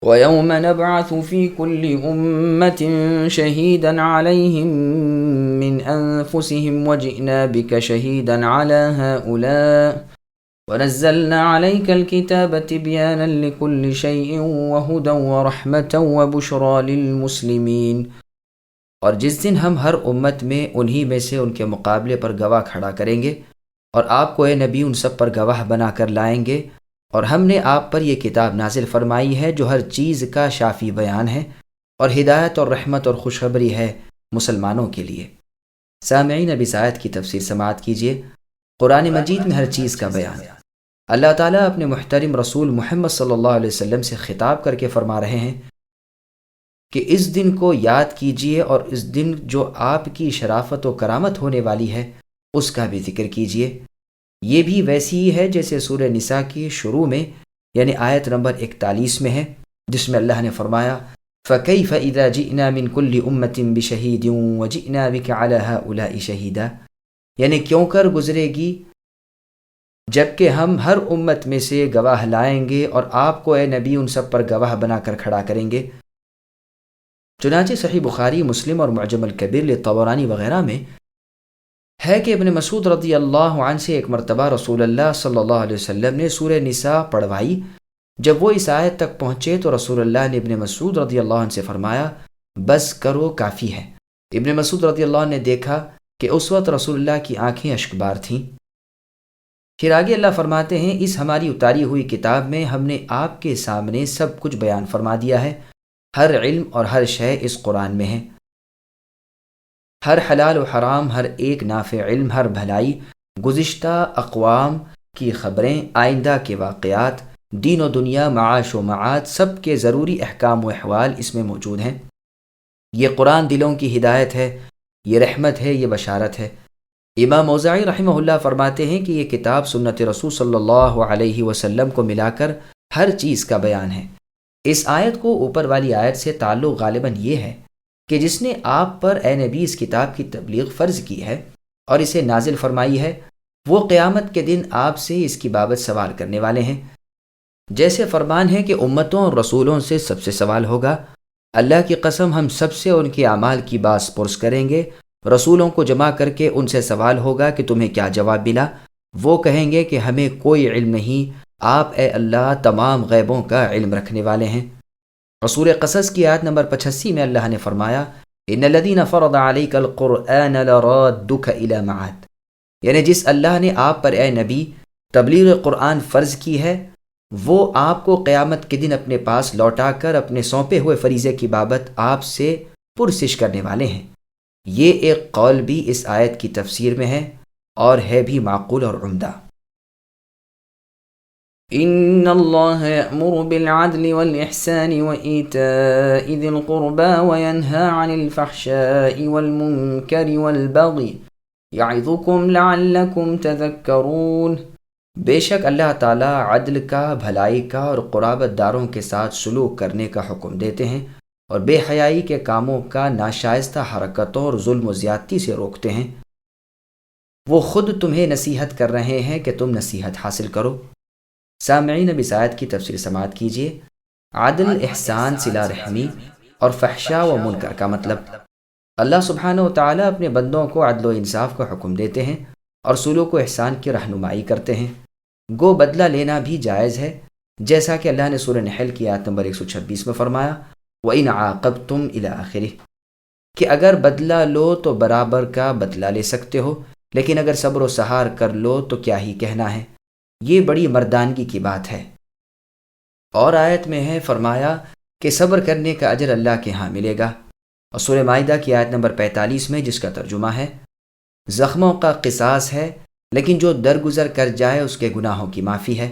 وَيَوْمَ نَبْعَثُ فِي كُلِّ أُمَّةٍ شَهِيدًا عَلَيْهِمْ مِنْ أَنفُسِهِمْ وَجِئْنَا بِكَ شَهِيدًا عَلَى هَؤُلَاءِ وَنَزَّلْنَا عَلَيْكَ الْكِتَابَ تِبْيَانًا لِكُلِّ شَيْءٍ وَهُدًى وَرَحْمَةً وَبُشْرَى لِلْمُسْلِمِينَ۔ اور جس دن ہم ہر امت میں انہی میں سے ان کے مقابلے پر گواہ کھڑا کریں گے، اور آپ کو اے نبی ان سب پر گواہ بنا کر لائیں گے، اور ہم نے آپ پر یہ کتاب نازل فرمائی ہے جو ہر چیز کا شافی بیان ہے، اور ہدایت اور رحمت اور خوشخبری ہے مسلمانوں کے لیے۔ سامعین، اب اس آیت کی تفسیر سماعت کیجیے۔ قرآن مجید میں ہر چیز کا بیان اللہ تعالیٰ اپنے محترم رسول محمد صلی اللہ علیہ وسلم سے خطاب کر کے فرما رہے ہیں کہ اس دن کو یاد کیجیے، اور اس دن جو آپ کی شرافت و کرامت ہونے والی ہے اس کا بھی ذکر کیجیے۔ یہ بھی ویسی ہی ہے جیسے سورہ نساء کی شروع میں، یعنی آیت نمبر 41 میں ہے، جس میں اللہ نے فرمایا فَكَيْفَ إِذَا جِئْنَا مِن كُلِّ أُمَّةٍ بِشَهِيدٍ وَجِئْنَا بِكَ عَلَى هَؤُلَاءِ شَهِيدًا، یعنی کیوں کر گزرے گی جبکہ ہم ہر امت میں سے گواہ لائیں گے، اور آپ کو اے نبی ان سب پر گواہ بنا کر کھڑا کریں گے۔ چنانچہ صحیح بخاری، مسلم اور معجم الکبیر لطبرانی وغیرہ میں ہے کہ ابن مسعود رضی اللہ عنہ سے ایک مرتبہ رسول اللہ صلی اللہ علیہ وسلم نے سورہ نساء پڑھوائی۔ جب وہ اس آیت تک پہنچے تو رسول اللہ نے ابن مسعود رضی اللہ عنہ سے فرمایا بس کرو، کافی ہے۔ ابن مسعود رضی اللہ عنہ نے دیکھا کہ اس وقت رسول اللہ کی آنکھیں اشکبار تھیں۔ پھر آگے اللہ فرماتے ہیں اس ہماری اتاری ہوئی کتاب میں ہم نے آپ کے سامنے سب کچھ بیان فرما دیا ہے، ہر علم اور ہر شے اس قرآن میں ہے، ہر حلال و حرام، ہر ایک نافع علم، ہر بھلائی، گزشتہ اقوام کی خبریں، آئندہ کے واقعات، دین و دنیا، معاش و معاد، سب کے ضروری احکام و احوال اس میں موجود ہیں۔ یہ قرآن دلوں کی ہدایت ہے، یہ رحمت ہے، یہ بشارت ہے۔ امام اوزاعی رحمہ اللہ فرماتے ہیں کہ یہ کتاب سنت رسول صلی اللہ علیہ وسلم کو ملا کر ہر چیز کا بیان ہے۔ اس آیت کو اوپر والی آیت سے تعلق غالباً یہ ہے کہ جس نے آپ پر اے نبی اس کتاب کی تبلیغ فرض کی ہے اور اسے نازل فرمائی ہے، وہ قیامت کے دن آپ سے اس کی بابت سوال کرنے والے ہیں۔ جیسے فرمان ہے کہ امتوں اور رسولوں سے سب سے سوال ہوگا، اللہ کی قسم ہم سب سے ان کے اعمال کی باس پرس کریں گے۔ رسولوں کو جمع کر کے ان سے سوال ہوگا کہ تمہیں کیا جواب ملا؟ وہ کہیں گے کہ ہمیں کوئی علم نہیں، آپ اے اللہ تمام غیبوں کا علم رکھنے والے ہیں۔ سورہ قصص کی آیت نمبر 85 میں اللہ نے فرمایا ان الذین فرض علیک القرآن لرادک الی معاد، یعنی جس اللہ نے آپ پر اے نبی تبلیغ قرآن فرض کی ہے، وہ آپ کو قیامت کے دن اپنے پاس لوٹا کر اپنے سونپے ہوئے فریضے کی بابت آپ سے پرسش کرنے والے ہیں۔ یہ ایک قول بھی اس آیت کی تفسیر میں ہے اور ہے بھی معقول اور عمدہ۔ ان اللہ یأمر بالعدل والإحسان وإیتاء ذی القربى وینہى عن الفحشاء والمنکر والبغی یعظکم لعلکم تذکرون۔ بے شک اللہ تعالیٰ عدل کا، بھلائی کا اور قرابت داروں کے ساتھ سلوک کرنے کا حکم دیتے ہیں، اور بے حیائی کے کاموں کا، ناشائستہ حرکتوں اور ظلم و زیادتی سے روکتے ہیں۔ وہ خود تمہیں نصیحت کر رہے ہیں کہ تم نصیحت حاصل کرو۔ سامعین، اب اس آیت کی تفسیر سماعت کیجیے۔ عدل، احسان، صلہ رحمی اور فحشاء و منکر کا مطلب اللہ سبحانہ و تعالیٰ اپنے بندوں کو عدل و انصاف کا حکم دیتے ہیں اور سلوک و احسان کی رہنمائی کرتے ہیں۔ گو بدلہ لینا بھی جائز ہے، جیسا کہ اللہ نے سورہ نحل کی آیت نمبر 126 میں فرمایا وَإِنْ عَاقَبْتُمْ إِلَىٰ آخِرِهِ، کہ اگر بدلہ لو تو برابر کا بدلہ لے سکتے ہو، لیکن اگر صبر و سہار کر لو تو کیا ہی کہنا ہے، یہ بڑی مردانگی کی بات ہے۔ اور آیت میں ہے فرمایا کہ صبر کرنے کا اجر اللہ کے ہاں ملے گا، اور سورہ مائدہ کی آیت نمبر 45 میں جس کا ترجمہ ہے زخموں کا قصاص ہے، لیکن جو درگزر کر جائے اس کے گناہوں کی معافی ہے۔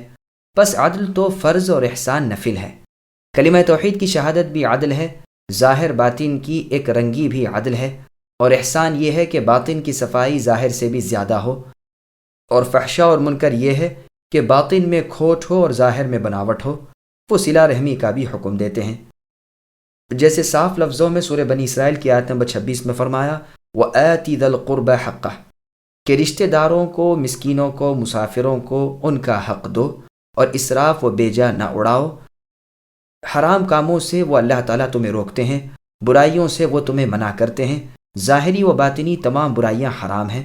پس عدل تو فرض اور احسان نفل ہے۔ کلمہ توحید کی شہادت بھی عدل ہے، ظاہر باطن کی ایک رنگی بھی عدل ہے، اور احسان یہ ہے کہ باطن کی صفائی ظاہر سے بھی زیادہ ہو، اور فحشاء اور منکر یہ ہے کہ باطن میں کھوٹ ہو اور ظاہر میں بناوٹ ہو۔ وہ صلہ رحمی کا بھی حکم دیتے ہیں، جیسے صاف لفظوں میں سورہ بنی اسرائیل کی آیت نمبر 26 میں فرمایا وَآتِ ذَا الْقُرْبَى حَقَّهُ، کہ رشتہ داروں کو، مسکینوں کو، مسافروں کو ان کا حق دو، اور اسراف و بیجا نہ اڑاؤ۔ حرام کاموں سے وہ اللہ تعالیٰ تمہیں روکتے ہیں، برائیوں سے وہ تمہیں منع کرتے ہیں۔ ظاہری و باطنی تمام برائیاں حرام ہیں،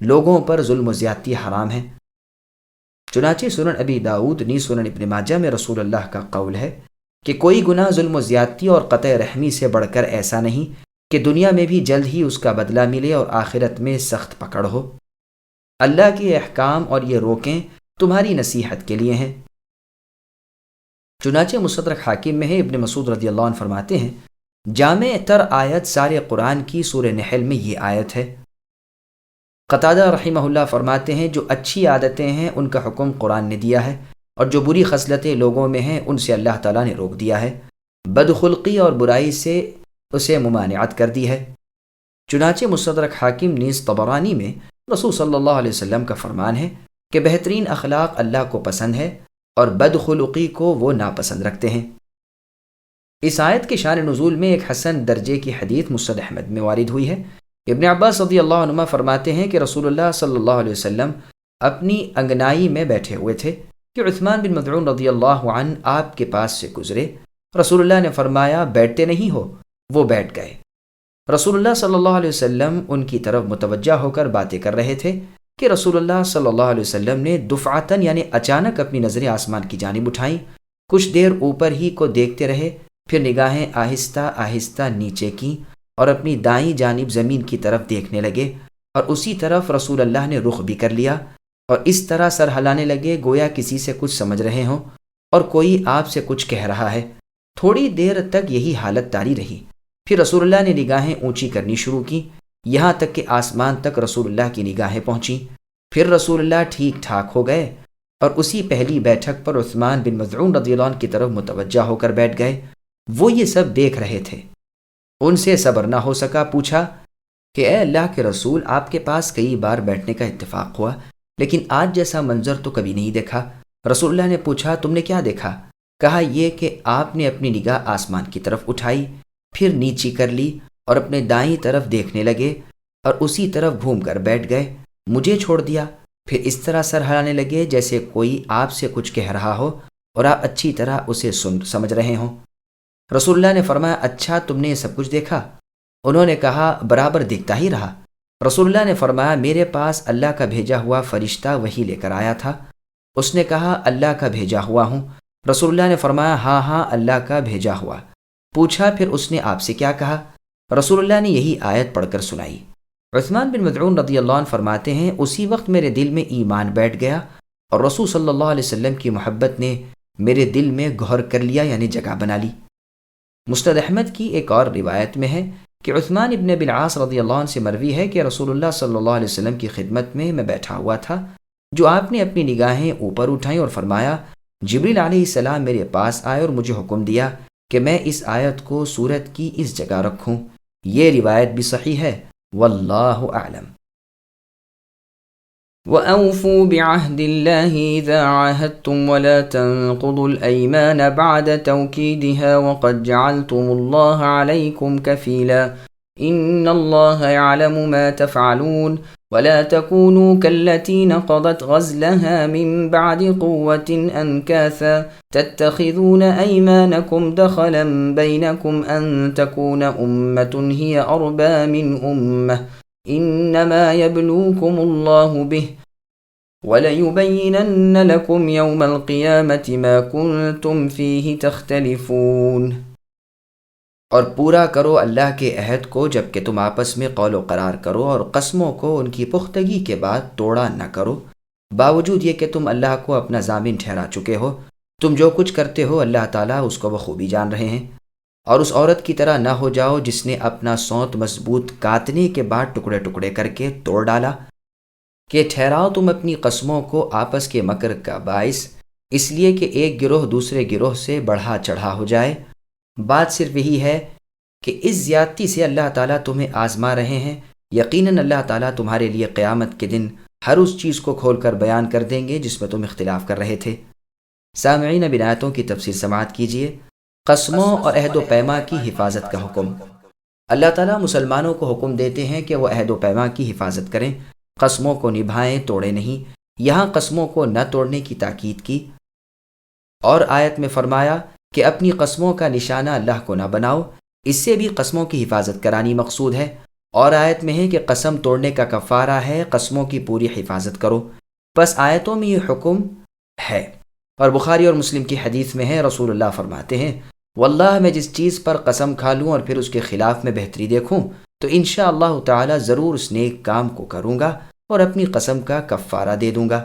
لوگوں پر ظلم و زیادتی حرام ہے۔ چنانچہ سنن ابی داؤد نیز سنن ابن ماجہ میں رسول اللہ کا قول ہے کہ کوئی گناہ ظلم و زیادتی اور قطع رحمی سے بڑھ کر ایسا نہیں کہ دنیا میں بھی جلد ہی اس کا بدلہ ملے اور آخرت میں سخت پکڑ ہو۔ اللہ کے احکام اور یہ روکیں تمہاری نصیحت کے لیے ہیں۔ چنانچہ مستدرک حاکم میں ہے، ابن مسعود رضی اللہ عنہ فرماتے ہیں جامع تر آیت سارے قرآن کی سورہ نحل میں یہ آیت ہے۔ قتادہ رحمہ اللہ فرماتے ہیں جو اچھی عادتیں ہیں ان کا حکم قرآن نے دیا ہے، اور جو بری خصلتیں لوگوں میں ہیں ان سے اللہ تعالیٰ نے روک دیا ہے، بدخلقی اور برائی سے اسے ممانعت کر دی ہے۔ چنانچہ مستدرک حاکم نیز طبرانی میں رسول صلی اللہ علیہ وسلم کا فرمان ہے کہ بہترین اخلاق اللہ کو پسند ہے اور بدخلقی کو وہ ناپسند رکھتے ہیں۔ اس آیت کے شان نزول میں ایک حسن درجے کی حدیث مسند احمد میں وارد ہوئی ہے۔ ابن عباس رضی اللہ عنہما فرماتے ہیں کہ رسول اللہ صلی اللہ علیہ وسلم اپنی انگنائی میں بیٹھے ہوئے تھے کہ عثمان بن مظعون رضی اللہ عنہ آپ کے پاس سے گزرے۔ رسول اللہ نے فرمایا بیٹھتے نہیں ہو؟ وہ بیٹھ گئے۔ رسول اللہ صلی اللہ علیہ وسلم ان کی طرف متوجہ ہو کر باتیں کر رہے تھے کہ رسول اللہ صلی اللہ علیہ وسلم نے دفعتاً یعنی اچانک اپنی نظریں آسمان کی جانب اٹھائیں، کچھ دیر اوپر ہی کو دیکھتے رہے، پھر نگاہیں آہستہ آہستہ نیچے کیں اور اپنی دائیں جانب زمین کی طرف دیکھنے لگے، اور اسی طرف رسول اللہ نے رخ بھی کر لیا اور اس طرح سر ہلانے لگے گویا کسی سے کچھ سمجھ رہے ہوں اور کوئی آپ سے کچھ کہہ رہا ہے۔ تھوڑی دیر تک یہی حالت جاری رہی، پھر رسول اللہ نے نگاہیں اونچی کرنی شروع کی، یہاں تک کہ آسمان تک رسول اللہ کی نگاہیں پہنچیں۔ پھر رسول اللہ ٹھیک ٹھاک ہو گئے اور اسی پہلی بیٹھک پر عثمان بن مظعون رضی اللہ عنہ کی طرف متوجہ ہو کر بیٹھ گئے۔ وہ یہ سب دیکھ رہے تھے، ان سے صبر نہ ہو سکا، پوچھا کہ اے اللہ کے رسول، آپ کے پاس کئی بار بیٹھنے کا اتفاق ہوا لیکن آج جیسا منظر تو کبھی نہیں دیکھا۔ رسول اللہ نے پوچھا تم نے کیا دیکھا؟ کہا یہ کہ آپ نے اپنی نگاہ آسمان کی طرف اٹھائی، پھر نیچی کر لی اور اپنے دائیں طرف دیکھنے لگے اور اسی طرف گھوم کر بیٹھ گئے، مجھے چھوڑ دیا، پھر اس طرح سر ہلانے لگے جیسے کوئی آپ سے کچھ کہہ رہا ہو اور آپ اچھی طرح اسے سمجھ رہے ہوں۔ رسول اللہ نے فرمایا اچھا تم نے یہ سب کچھ دیکھا؟ انہوں نے کہا برابر دیکھتا ہی رہا۔ رسول اللہ نے فرمایا میرے پاس اللہ کا بھیجا ہوا فرشتہ وحی لے کر آیا تھا۔ اس نے کہا اللہ کا بھیجا ہوا ہوں۔ رسول اللہ نے فرمایا ہاں ہاں اللہ کا بھیجا ہوا۔ پوچھا پھر اس نے آپ سے کیا کہا؟ رسول اللہ نے یہی آیت پڑھ کر سنائی۔ عثمان بن مظعون رضی اللہ عنہ فرماتے ہیں اسی وقت میرے دل میں ایمان بیٹھ گیا اور رسول صلی اللہ علیہ وسلم کی محبت نے میرے دل میں گھر کر لیا، یعنی جگہ بنا لی۔ مسند احمد کی ایک اور روایت میں ہے کہ عثمان ابن ابی العاص رضی اللہ عنہ سے مروی ہے کہ رسول اللہ صلی اللہ علیہ وسلم کی خدمت میں بیٹھا ہوا تھا، جو آپ نے اپنی نگاہیں اوپر اٹھائیں اور فرمایا جبریل علیہ السلام میرے پاس آئے اور مجھے حکم دیا کہ میں اس آیت کو سورت کی اس جگہ رکھوں۔ یہ روایت بھی صحیح ہے، واللہ اعلم۔ وَأَوْفُوا بِعَهْدِ اللَّهِ إِذَا عَاهَدتُّمْ وَلَا تَنقُضُوا الْأَيْمَانَ بَعْدَ تَوْكِيدِهَا وَقَدْ جَعَلْتُمُ اللَّهَ عَلَيْكُمْ كَفِيلًا إِنَّ اللَّهَ يَعْلَمُ مَا تَفْعَلُونَ وَلَا تَكُونُوا كَالَّتِي نَقَضَتْ غَزْلَهَا مِن بَعْدِ قُوَّةٍ أَنكَاثًا تَتَّخِذُونَ أَيْمَانَكُمْ دَخَلًا بَيْنَكُمْ أَن تَكُونَ أُمَّةٌ هِيَ أَرْبَىٰ مِنْ أُمَّةٍ إنما يبلوكم الله به وليبينن لكم يوم القيامة ما كنتم فيه تختلفون۔ اور پورا کرو اللہ کے عہد کو جب کہ تم آپس میں قول و قرار کرو، اور قسموں کو ان کی پختگی کے بعد توڑا نہ کرو، باوجود یہ کہ تم اللہ کو اپنا ضامن ٹھہرا چکے ہو۔ تم جو کچھ کرتے ہو اللہ تعالیٰ اس کو بخوبی جان رہے ہیں۔ اور اس عورت کی طرح نہ ہو جاؤ جس نے اپنا سونت مضبوط کاٹنے کے بعد ٹکڑے ٹکڑے کر کے توڑ ڈالا، کہ ٹھہراؤ تم اپنی قسموں کو آپس کے مکر کا باعث، اس لیے کہ ایک گروہ دوسرے گروہ سے بڑھا چڑھا ہو جائے۔ بات صرف یہی ہے کہ اس زیادتی سے اللہ تعالیٰ تمہیں آزما رہے ہیں۔ یقیناً اللہ تعالیٰ تمہارے لیے قیامت کے دن ہر اس چیز کو کھول کر بیان کر دیں گے جس میں تم اختلاف کر رہے تھے۔ سامعین اب آیتوں کی تفسیر سماعت کیجیے۔ قسموں اور عہد و پیما کی حفاظت کا حکم۔ اللہ تعالیٰ مسلمانوں کو حکم دیتے ہیں کہ وہ عہد و پیما کی حفاظت کریں، قسموں کو نبھائیں، توڑیں نہیں۔ یہاں قسموں کو نہ توڑنے کی تاکید کی، اور آیت میں فرمایا کہ اپنی قسموں کا نشانہ اللہ کو نہ بناؤ، اس سے بھی قسموں کی حفاظت کرانی مقصود ہے۔ اور آیت میں ہے کہ قسم توڑنے کا کفارہ ہے قسموں کی پوری حفاظت کرو۔ بس آیتوں میں یہ حکم ہے۔ اور بخاری اور مسلم کی حدیث میں ہے، رسول اللہ فرماتے ہیں، واللہ میں جس چیز پر قسم کھا لوں اور پھر اس کے خلاف میں بہتری دیکھوں تو انشاءاللہ تعالی ضرور اس نیک کام کو کروں گا اور اپنی قسم کا کفارہ دے دوں گا۔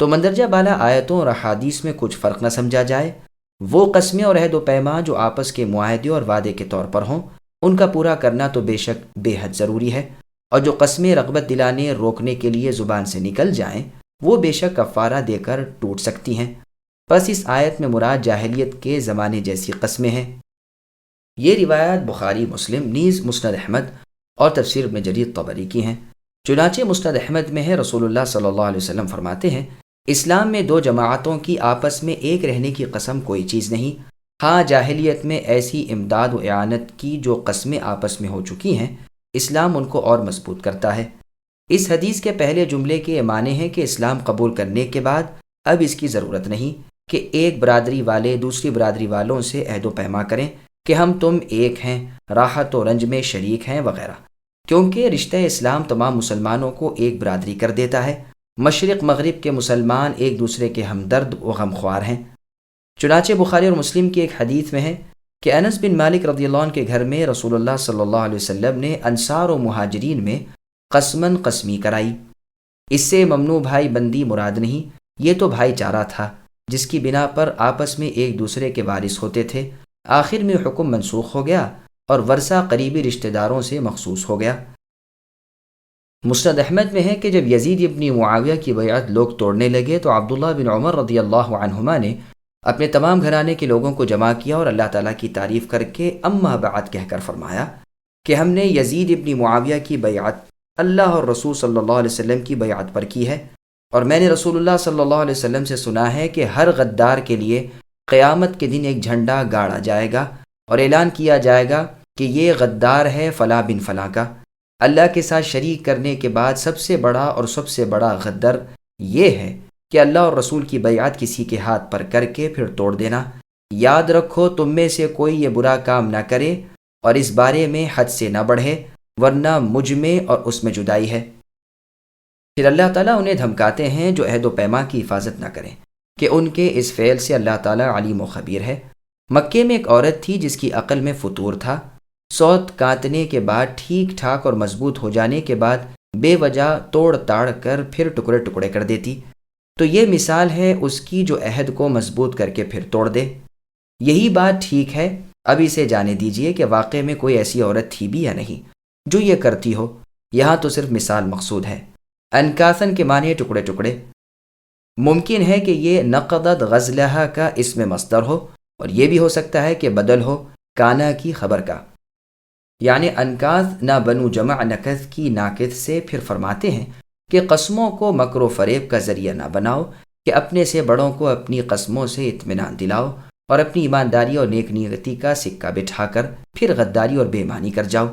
تو مندرجہ بالا آیتوں اور احادیث میں کچھ فرق نہ سمجھا جائے۔ وہ قسمیں اور عہد و پیمان جو آپس کے معاہدے اور وعدے کے طور پر ہوں، ان کا پورا کرنا تو بے شک بے حد ضروری ہے، اور جو قسمیں رغبت دلانے روکنے کے لیے زبان سے نکل جائیں وہ بے شک کفارہ دے کر ٹوٹ سکتی ہیں۔ بس اس آیت میں مراد جاہلیت کے زمانے جیسی قسمیں ہیں۔ یہ روایات بخاری، مسلم، نیز مسند احمد اور تفسیر ابن جریر طبری کی ہیں۔ چنانچہ مسند احمد میں ہے، رسول اللہ صلی اللہ علیہ وسلم فرماتے ہیں، اسلام میں دو جماعتوں کی آپس میں ایک رہنے کی قسم کوئی چیز نہیں، ہاں جاہلیت میں ایسی امداد و اعانت کی جو قسمیں آپس میں ہو چکی ہیں، اسلام ان کو اور مضبوط کرتا ہے۔ اس حدیث کے پہلے جملے کے معنی ہے کہ اسلام قبول کرنے کے بعد اب اس کی ضرورت نہیں کہ ایک برادری والے دوسری برادری والوں سے عہد و پیما کریں کہ ہم تم ایک ہیں، راحت و رنج میں شریک ہیں وغیرہ، کیونکہ رشتہ اسلام تمام مسلمانوں کو ایک برادری کر دیتا ہے۔ مشرق مغرب کے مسلمان ایک دوسرے کے ہمدرد و غمخوار ہیں۔ چنانچہ بخاری اور مسلم کی ایک حدیث میں ہے کہ انس بن مالک رضی اللہ عنہ کے گھر میں رسول اللہ صلی اللہ علیہ وسلم نے انصار و مہاجرین میں قسمن قسمی کرائی۔ اس سے ممنوع بھائی بندی مراد نہیں، یہ تو بھائی چارہ تھا جس کی بنا پر آپس میں ایک دوسرے کے وارث ہوتے تھے۔ آخر میں حکم منسوخ ہو گیا اور ورثہ قریبی رشتہ داروں سے مخصوص ہو گیا۔ مسند احمد میں ہے کہ جب یزید ابن معاویہ کی بیعت لوگ توڑنے لگے تو عبداللہ بن عمر رضی اللہ عنہما نے اپنے تمام گھرانے کے لوگوں کو جمع کیا اور اللہ تعالیٰ کی تعریف کر کے اما بعد کہہ کر فرمایا کہ ہم نے یزید ابن معاویہ کی بیعت اللہ اور رسول صلی اللہ علیہ وسلم کی بیعت پر کی ہے، اور میں نے رسول اللہ صلی اللہ علیہ وسلم سے سنا ہے کہ ہر غدار کے لیے قیامت کے دن ایک جھنڈا گاڑا جائے گا اور اعلان کیا جائے گا کہ یہ غدار ہے فلاں بن فلاں کا۔ اللہ کے ساتھ شریک کرنے کے بعد سب سے بڑا اور سب سے بڑا غدر یہ ہے کہ اللہ اور رسول کی بیعت کسی کے ہاتھ پر کر کے پھر توڑ دینا۔ یاد رکھو تم میں سے کوئی یہ برا کام نہ کرے اور اس بارے میں حد سے نہ بڑھے، ورنہ مجھ میں اور اس میں جدائی ہے۔ پھر اللہ تعالیٰ انہیں دھمکاتے ہیں جو عہد و پیما کی حفاظت نہ کریں کہ ان کے اس فعل سے اللہ تعالیٰ علیم و خبیر ہے۔ مکے میں ایک عورت تھی جس کی عقل میں فطور تھا، سوت کاٹنے کے بعد ٹھیک ٹھاک اور مضبوط ہو جانے کے بعد بے وجہ توڑ تاڑ کر پھر ٹکڑے ٹکڑے کر دیتی۔ تو یہ مثال ہے اس کی جو عہد کو مضبوط کر کے پھر توڑ دے۔ یہی بات ٹھیک ہے، اب اسے جانے دیجئے کہ واقع میں کوئی ایسی عورت تھی بھی یا نہیں جو یہ کرتی ہو، یہاں تو صرف مثال مقصود ہے۔ انکاثن کے معنی ٹکڑے ٹکڑے۔ ممکن ہے کہ یہ نقضت غزلہ کا اسم مصدر ہو، اور یہ بھی ہو سکتا ہے کہ بدل ہو کانا کی خبر کا، یعنی انکاث نہ بنو جمع نکث کی ناقص سے۔ پھر فرماتے ہیں کہ قسموں کو مکر و فریب کا ذریعہ نہ بناؤ، کہ اپنے سے بڑوں کو اپنی قسموں سے اطمینان دلاؤ اور اپنی ایمانداری اور نیک نیتی کا سکہ بٹھا کر پھر غداری اور بے ایمانی کر جاؤ۔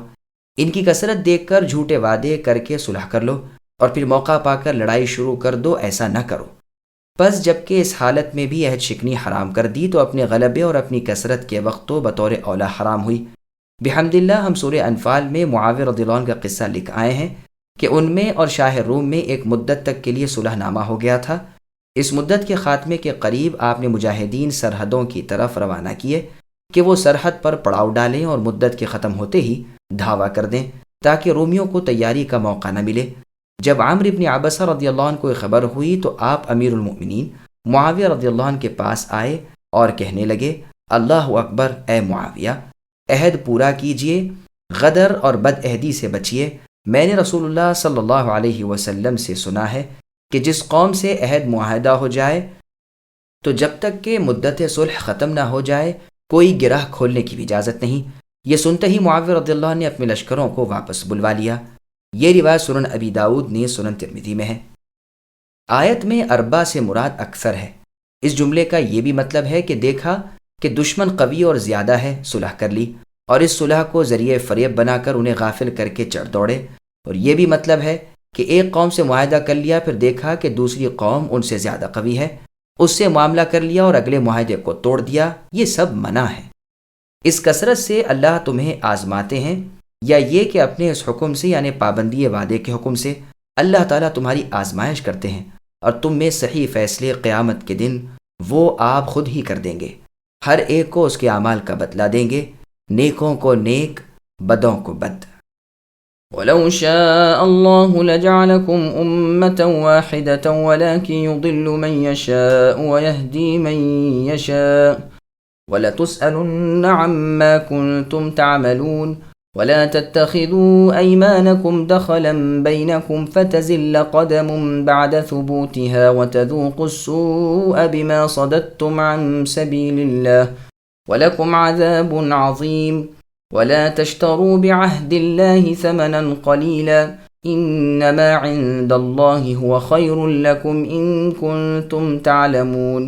ان کی کثرت دیکھ کر جھوٹے وعدے کر کے صلح کر لو اور پھر موقع پا کر لڑائی شروع کر دو، ایسا نہ کرو۔ بس جبکہ اس حالت میں بھی عہد شکنی حرام کر دی تو اپنے غلبے اور اپنی کثرت کے وقت تو بطور اولا حرام ہوئی۔ بحمد اللہ ہم سورہ انفال میں معاویہ رضی اللہ عنہ کا قصہ لکھ آئے ہیں کہ ان میں اور شاہ روم میں ایک مدت تک کے لیے صلح نامہ ہو گیا تھا۔ اس مدت کے خاتمے کے قریب آپ نے مجاہدین سرحدوں کی طرف روانہ کیے کہ وہ سرحد پر پڑاؤ ڈالیں اور مدت کے ختم ہوتے ہی دھاوا کر دیں تاکہ رومیوں کو تیاری کا موقع نہ ملے۔ جب عمرو بن عبسہ رضی اللہ عنہ کو خبر ہوئی تو آپ امیر المؤمنین معاویہ رضی اللہ عنہ کے پاس آئے اور کہنے لگے، اللہ اکبر، اے معاویہ، عہد پورا کیجئے، غدر اور بد عہدی سے بچیے۔ میں نے رسول اللہ صلی اللہ علیہ وسلم سے سنا ہے کہ جس قوم سے عہد معاہدہ ہو جائے تو جب تک کہ مدت صلح ختم نہ ہو جائے کوئی گرہ کھولنے کی بھی اجازت نہیں۔ یہ سنتے ہی معاویہ رضی اللہ عنہ نے اپنے لشکروں کو واپس بلوا لیا۔ یہ روایت سنن ابی داؤد نے سنن ترمذی میں ہے۔ آیت میں اربع سے مراد اکثر ہے۔ اس جملے کا یہ بھی مطلب ہے کہ دیکھا کہ دشمن قوی اور زیادہ ہے، صلح کر لی، اور اس صلح کو ذریعہ فریب بنا کر انہیں غافل کر کے چڑھ دوڑے۔ اور یہ بھی مطلب ہے کہ ایک قوم سے معاہدہ کر لیا، پھر دیکھا کہ دوسری قوم ان سے زیادہ قوی ہے، اس سے معاملہ کر لیا اور اگلے معاہدے کو توڑ دیا، یہ سب منع ہے۔ اس کثرت سے اللہ تمہیں آزماتے ہیں، یا یہ کہ اپنے اس حکم سے یعنی پابندی وعدے کے حکم سے اللہ تعالیٰ تمہاری آزمائش کرتے ہیں، اور تم میں صحیح فیصلے قیامت کے دن وہ آپ خود ہی کر دیں گے۔ ہر ایک کو اس کے اعمال کا بدلہ دیں گے، نیکوں کو نیک، بدوں کو بد۔ وَلَوْ شَاءَ اللَّهُ لَجَعَلَكُمْ أُمَّةً وَاحِدَةً وَلَكِنْ يُضِلُّ مَن يَشَاءُ وَيَهْدِي مَن يَشَاءُ وَلَتُسْأَلُنَّ عَمَّا كُنتُمْ تَعْمَلُونَ وَلَا تَتَّخِذُوا أَيْمَانَكُمْ دَخَلًا بَيْنَكُمْ فَتَزِلَّ قَدَمٌ بَعْدَ ثُبُوتِهَا وَتَذُوقُوا السُّوءَ بِمَا صَدَدتُّمْ عَن سَبِيلِ اللَّهِ وَلَكُمْ عَذَابٌ عَظِيمٌ وَلَا تَشْتَرُوا بِعَهْدِ اللَّهِ ثَمَنًا قَلِيلًا إِنَّمَا عِندَ اللَّهِ هُوَ خَيْرٌ لَكُمْ إِن كُنتُمْ تَعْلَمُونَ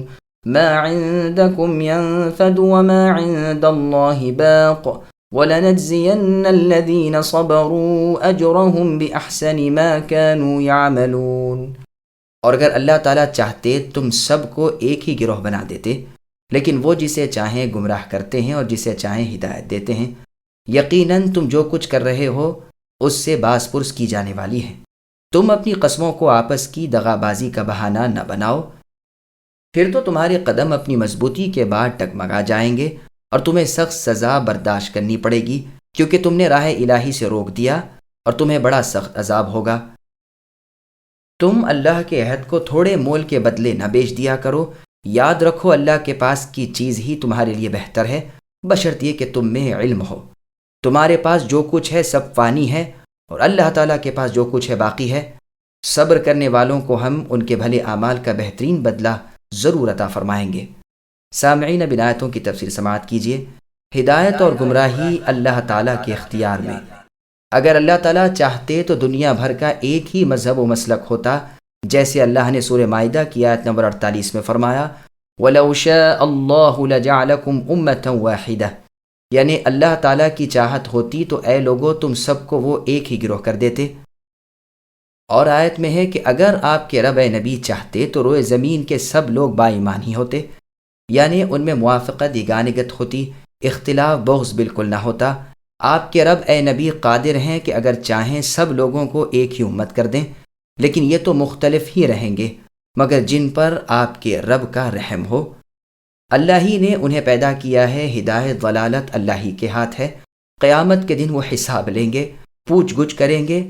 مَا عِندَكُمْ يَنفَدُ وَمَا عِندَ اللَّهِ بَاقٍ وَلَنَجْزِيَنَّ الَّذِينَ صَبَرُوا أَجْرَهُمْ بِأَحْسَنِ مَا كَانُوا يَعْمَلُونَ۔ اور اگر اللہ تعالیٰ چاہتے تم سب کو ایک ہی گروہ بنا دیتے، لیکن وہ جسے چاہیں گمراہ کرتے ہیں اور جسے چاہیں ہدایت دیتے ہیں۔ یقیناً تم جو کچھ کر رہے ہو اس سے باز پرس کی جانے والی ہے۔ تم اپنی قسموں کو آپس کی دغا بازی کا بہانہ نہ بناؤ، پھر تو تمہارے قدم اپنی مضبوطی کے بعد ٹگمگا جائیں گے اور تمہیں سخت سزا برداشت کرنی پڑے گی، کیونکہ تم نے راہ الہی سے روک دیا اور تمہیں بڑا سخت عذاب ہوگا۔ تم اللہ کے عہد کو تھوڑے مول کے بدلے نہ بیچ دیا کرو، یاد رکھو اللہ کے پاس کی چیز ہی تمہارے لیے بہتر ہے، بشرط یہ کہ تم میں علم ہو۔ تمہارے پاس جو کچھ ہے سب فانی ہے، اور اللہ تعالیٰ کے پاس جو کچھ ہے باقی ہے۔ صبر کرنے والوں کو ہم ان کے بھلے اعمال کا بہترین بدلہ ضرور عطا فرمائیں گے۔ سامعین، اب آیتوں کی تفسیر سماعت کیجیے۔ ہدایت اور گمراہی اللہ تعالیٰ کے اختیار میں۔ اگر اللہ تعالیٰ چاہتے تو دنیا بھر کا ایک ہی مذہب و مسلک ہوتا، جیسے اللہ نے سورہ مائدہ کی آیت نمبر 48 میں فرمایا، وَلَوْ شَاءَ اللَّهُ لَجَعَلَكُمْ أُمَّةً وَاحِدَةً، یعنی اللہ تعالیٰ کی چاہت ہوتی تو اے لوگو تم سب کو وہ ایک ہی گروہ کر دیتے۔ اور آیت میں ہے کہ اگر آپ کے رب اے نبی چاہتے تو روئے زمین کے سب لوگ با ایمان ہی ہوتے، یعنی ان میں موافقت یگانگت ہوتی، اختلاف بغض بالکل نہ ہوتا۔ آپ کے رب اے نبی قادر ہیں کہ اگر چاہیں سب لوگوں کو ایک ہی امت کر دیں، لیکن یہ تو مختلف ہی رہیں گے مگر جن پر آپ کے رب کا رحم ہو۔ اللہ ہی نے انہیں پیدا کیا ہے، ہدایت ضلالت اللہ ہی کے ہاتھ ہے۔ قیامت کے دن وہ حساب لیں گے، پوچھ گچھ کریں گے،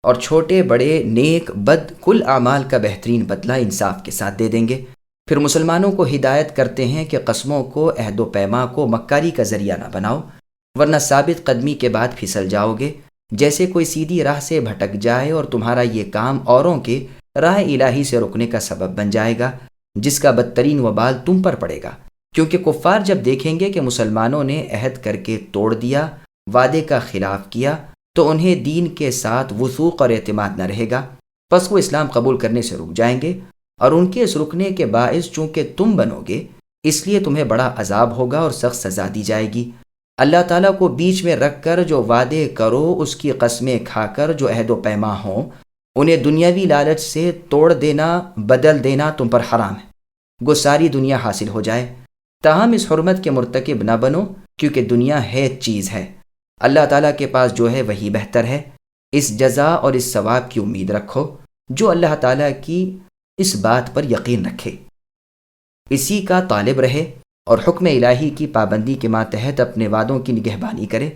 اور چھوٹے بڑے نیک بد کل اعمال کا بہترین بدلہ انصاف کے ساتھ دے دیں گے۔ پھر مسلمانوں کو ہدایت کرتے ہیں کہ قسموں کو، عہد و پیما کو مکاری کا ذریعہ نہ بناؤ، ورنہ ثابت قدمی کے بعد پھسل جاؤ گے، جیسے کوئی سیدھی راہ سے بھٹک جائے اور تمہارا یہ کام اوروں کے راہ الہی سے رکنے کا سبب بن جائے گا، جس کا بدترین وبال تم پر پڑے گا۔ کیونکہ کفار جب دیکھیں گے کہ مسلمانوں نے عہد کر کے توڑ دیا، وعدے کا خلاف کیا، تو انہیں دین کے ساتھ وثوق اور اعتماد نہ رہے گا، پس وہ اسلام قبول کرنے سے رک جائیں گے، اور ان کے اس رکنے کے باعث چونکہ تم بنو گے، اس لیے تمہیں بڑا عذاب ہوگا اور سخت سزا دی جائے گی۔ اللہ تعالیٰ کو بیچ میں رکھ کر جو وعدے کرو، اس کی قسمیں کھا کر جو عہد و پیما ہوں، انہیں دنیاوی لالچ سے توڑ دینا، بدل دینا تم پر حرام ہے، گو ساری دنیا حاصل ہو جائے۔ تاہم اس حرمت کے مرتکب نہ بنو، کیونکہ دنیا ہے چیز ہے، اللہ تعالیٰ کے پاس جو ہے وہی بہتر ہے۔ اس جزا اور اس ثواب کی امید رکھو جو اللہ تعالیٰ کی اس بات پر یقین رکھے، اسی کا طالب رہے اور حکم الہی کی پابندی کے ماتحت اپنے وعدوں کی نگہبانی کرے۔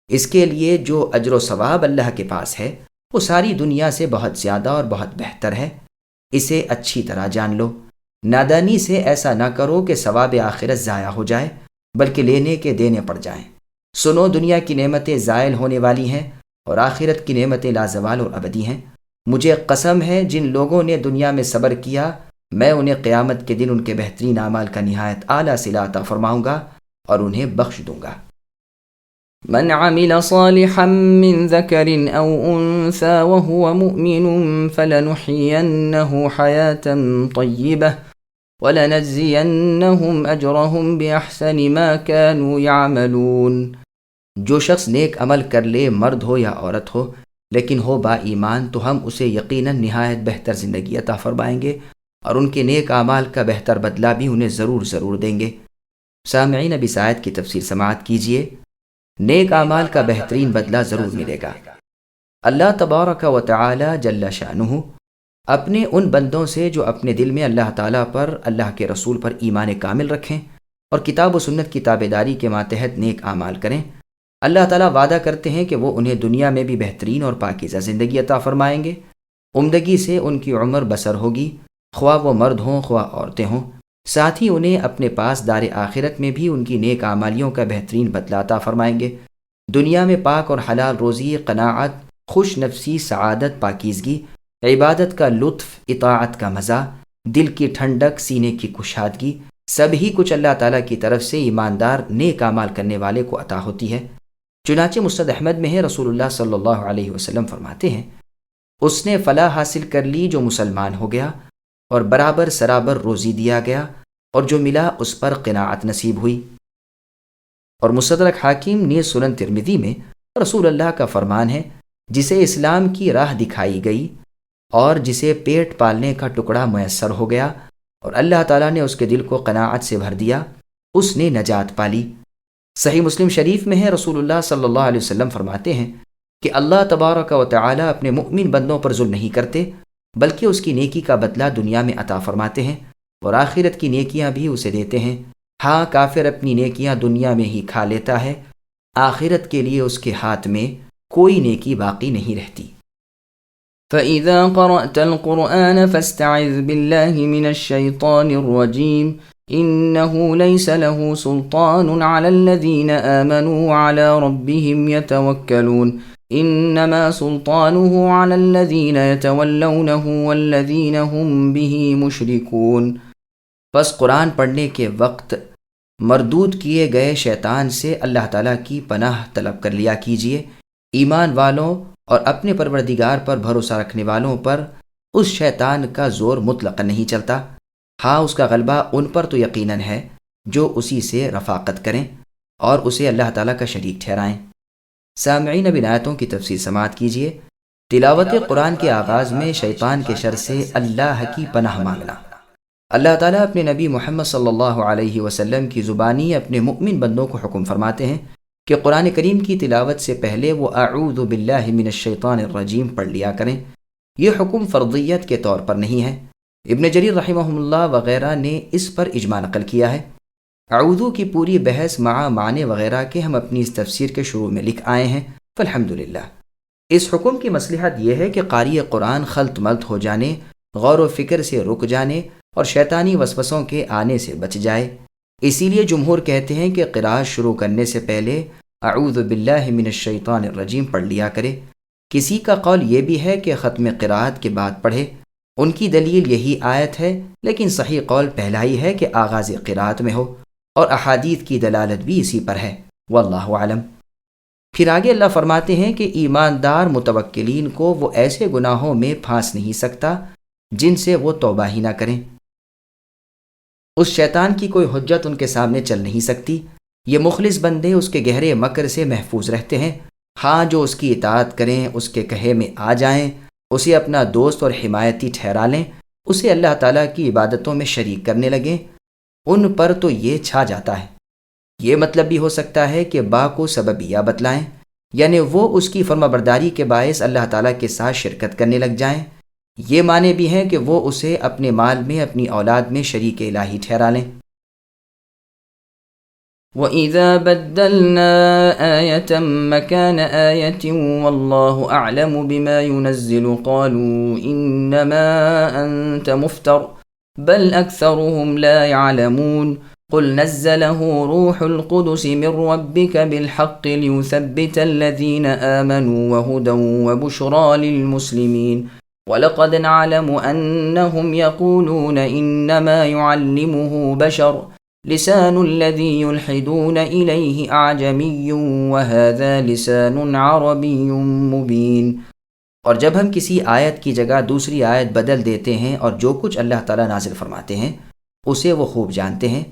اس کے لیے جو اجر و ثواب اللہ کے پاس ہے وہ ساری دنیا سے بہت زیادہ اور بہت بہتر ہے، اسے اچھی طرح جان لو۔ نادانی سے ایسا نہ کرو کہ ثواب آخرت ضائع ہو جائے، بلکہ لینے کے دینے پڑ جائیں۔ سنو، دنیا کی نعمتیں زائل ہونے والی ہیں اور آخرت کی نعمتیں لازوال اور ابدی ہیں۔ مجھے قسم ہے جن لوگوں نے دنیا میں صبر کیا، میں انہیں قیامت کے دن ان کے بہترین اعمال کا نہایت اعلیٰ صلہ عطا فرماؤں گا اور انہیں بخش دوں گا۔ من عمل صالحا من ذكر أو أنثى وهو مؤمن فلنحيينه حياة طيبة وَلَنَجْزِيَنَّهُمْ أَجْرَهُمْ بِأَحْسَنِ مَا كَانُوا يَعْمَلُونَ۔ جو شخص نیک عمل کر لے، مرد ہو یا عورت ہو، لیکن ہو با ایمان، تو ہم اسے یقیناً نہایت بہتر زندگی عطا فرمائیں گے اور ان کے نیک اعمال کا بہتر بدلہ بھی انہیں ضرور دیں گے۔ سامعین، اب اس آیت کی تفسیر سماعت کیجیے۔ نیک اعمال کا بہترین بدلہ ضرور ملے گا۔ اللہ تبارک و تعالی جل شانہ اپنے ان بندوں سے جو اپنے دل میں اللہ تعالیٰ پر، اللہ کے رسول پر ایمان کامل رکھیں اور کتاب و سنت کی تابعداری کے ماتحت نیک اعمال کریں، اللہ تعالیٰ وعدہ کرتے ہیں کہ وہ انہیں دنیا میں بھی بہترین اور پاکیزہ زندگی عطا فرمائیں گے۔ عمدگی سے ان کی عمر بسر ہوگی، خواہ وہ مرد ہوں خواہ عورتیں ہوں۔ ساتھ ہی انہیں اپنے پاس دار آخرت میں بھی ان کی نیک اعمالیوں کا بہترین بدلہ عطا فرمائیں گے۔ دنیا میں پاک اور حلال روزی، قناعت، خوش نفسی، سعادت، پاکیزگی، عبادت کا لطف، اطاعت کا مزہ، دل کی ٹھنڈک، سینے کی کشادگی، سب ہی کچھ اللہ تعالیٰ کی طرف سے ایماندار نیک اعمال کرنے والے کو عطا ہوتی ہے۔ چنانچہ مسند احمد میں ہے، رسول اللہ صلی اللہ علیہ وسلم فرماتے ہیں، اس نے فلاح حاصل کر لی جو مسلمان ہو گیا اور برابر سرابر روزی دیا گیا، اور جو ملا اس پر قناعت نصیب ہوئی۔ اور مستدرک حاکم نیز سنن ترمذی میں رسول اللہ کا فرمان ہے، جسے اسلام کی راہ دکھائی گئی اور جسے پیٹ پالنے کا ٹکڑا میسر ہو گیا اور اللہ تعالیٰ نے اس کے دل کو قناعت سے بھر دیا، اس نے نجات پالی۔ صحیح مسلم شریف میں ہے، رسول اللہ صلی اللہ علیہ وسلم فرماتے ہیں کہ اللہ تبارک و تعالیٰ اپنے مؤمن بندوں پر ظلم نہیں کرتے، بلکہ اس کی نیکی کا بدلہ دنیا میں عطا فرماتے ہیں اور آخرت کی نیکیاں بھی اسے دیتے ہیں۔ ہاں، کافر اپنی نیکیاں دنیا میں ہی کھا لیتا ہے، آخرت کے لیے اس کے ہاتھ میں کوئی نیکی باقی نہیں رہتی۔ فَإِذَا قَرَأْتَ الْقُرْآنَ فَاسْتَعِذْ بِاللَّهِ مِنَ الشَّيْطَانِ الرَّجِيمِ إِنَّهُ لَيْسَ لَهُ سُلْطَانٌ عَلَى الَّذِينَ آمَنُوا وَعَلَى رَبِّهِمْ يَتَوَكَّلُونَ إِنَّمَا سُلْطَانُهُ عَلَى الَّذِينَ يَتَوَلَّوْنَهُ وَالَّذِينَ هُمْ بِهِ مُشْرِكُونَ۔ بس قرآن پڑھنے کے وقت مردود کیے گئے شیطان سے اللہ تعالیٰ کی پناہ طلب کر لیا کیجیے۔ ایمان والوں اور اپنے پروردگار پر بھروسہ رکھنے والوں پر اس شیطان کا زور مطلق نہیں چلتا۔ ہاں، اس کا غلبہ ان پر تو یقیناً ہے جو اسی سے رفاقت کریں اور اسے اللہ تعالیٰ کا شریک ٹھہرائیں۔ سامعین، اب ان آیتوں کی تفسیر سماعت کیجیے۔ تلاوت قرآن کے آغاز میں شیطان کے شر سے اللہ کی پناہ مانگنا۔ اللہ تعالیٰ اپنے نبی محمد صلی اللہ علیہ وسلم کی زبانی اپنے مؤمن بندوں کو حکم فرماتے ہیں کہ قرآن کریم کی تلاوت سے پہلے وہ اعوذ باللہ من الشیطان الرجیم پڑھ لیا کریں۔ یہ حکم فرضیت کے طور پر نہیں ہے۔ ابن جریر رحمہ اللہ وغیرہ نے اس پر اجماع نقل کیا ہے۔ اعوذ کی پوری بحث مع معنی وغیرہ کے ہم اپنی اس تفسیر کے شروع میں لکھ آئے ہیں، فالحمدللہ۔ اس حکم کی مصلحت یہ ہے کہ قاری قرآن خلط ملط ہو جانے، غور و فکر سے رک جانے اور شیطانی وسوسوں کے آنے سے بچ جائے۔ اسی لیے جمہور کہتے ہیں کہ قراءت شروع کرنے سے پہلے اعوذ باللہ من الشیطان الرجیم پڑھ لیا کرے۔ کسی کا قول یہ بھی ہے کہ ختم قراءت کے بعد پڑھے، ان کی دلیل یہی آیت ہے، لیکن صحیح قول پہلا ہی ہے کہ آغاز قراءت میں ہو، اور احادیث کی دلالت بھی اسی پر ہے، واللہ اعلم۔ پھر آگے اللہ فرماتے ہیں کہ ایماندار متوکلین کو وہ ایسے گناہوں میں پھانس نہیں سکتا جن سے وہ توبہ ہی نہ کریں۔ اس شیطان کی کوئی حجت ان کے سامنے چل نہیں سکتی۔ یہ مخلص بندے اس کے گہرے مکر سے محفوظ رہتے ہیں۔ ہاں، جو اس کی اطاعت کریں، اس کے کہے میں آ جائیں، اسے اپنا دوست اور حمایتی ٹھہرا لیں، اسے اللہ تعالیٰ کی عبادتوں میں شریک کرنے لگیں، ان پر تو یہ چھا جاتا ہے۔ یہ مطلب بھی ہو سکتا ہے کہ با کو سببیہ بتلائیں، یعنی وہ اس کی فرما برداری کے باعث اللہ تعالیٰ کے ساتھ شرکت کرنے لگ جائیں۔ یہ معنی بھی ہیں کہ وہ اسے اپنے مال میں، اپنی اولاد میں شریک الہی ٹھہرا لیں۔ وَإِذَا بَدَّلْنَا آيَةً مَكَانَ آيَةٍ وَاللَّهُ أَعْلَمُ بِمَا يُنَزِّلُ قَالُوا إِنَّمَا أَنْتَ مُفْتَرٍ بَلْ أَكْثَرُهُمْ لَا يَعْلَمُونَ قُلْ نَزَّلَهُ رُوحُ الْقُدُسِ مِنْ رَبِّكَ بِالْحَقِّ لِيُثَبِّتَ الَّذِينَ آمَنُوا وَهُدًى وَبُشْرَى لِلْمُسْلِمِينَ وَلَقَدْ نَعْلَمُ أَنَّهُمْ يَقُولُونَ إِنَّمَا يُعَلِّمُهُ بَشَرٌ لسان الذي يلحدون إليه أعجمي وهذا لسان عربي مبين۔ اور جب ہم کسی آیت کی جگہ دوسری آیت بدل دیتے ہیں اور جو کچھ اللہ تعالیٰ نازل فرماتے ہیں اسے وہ خوب جانتے ہیں،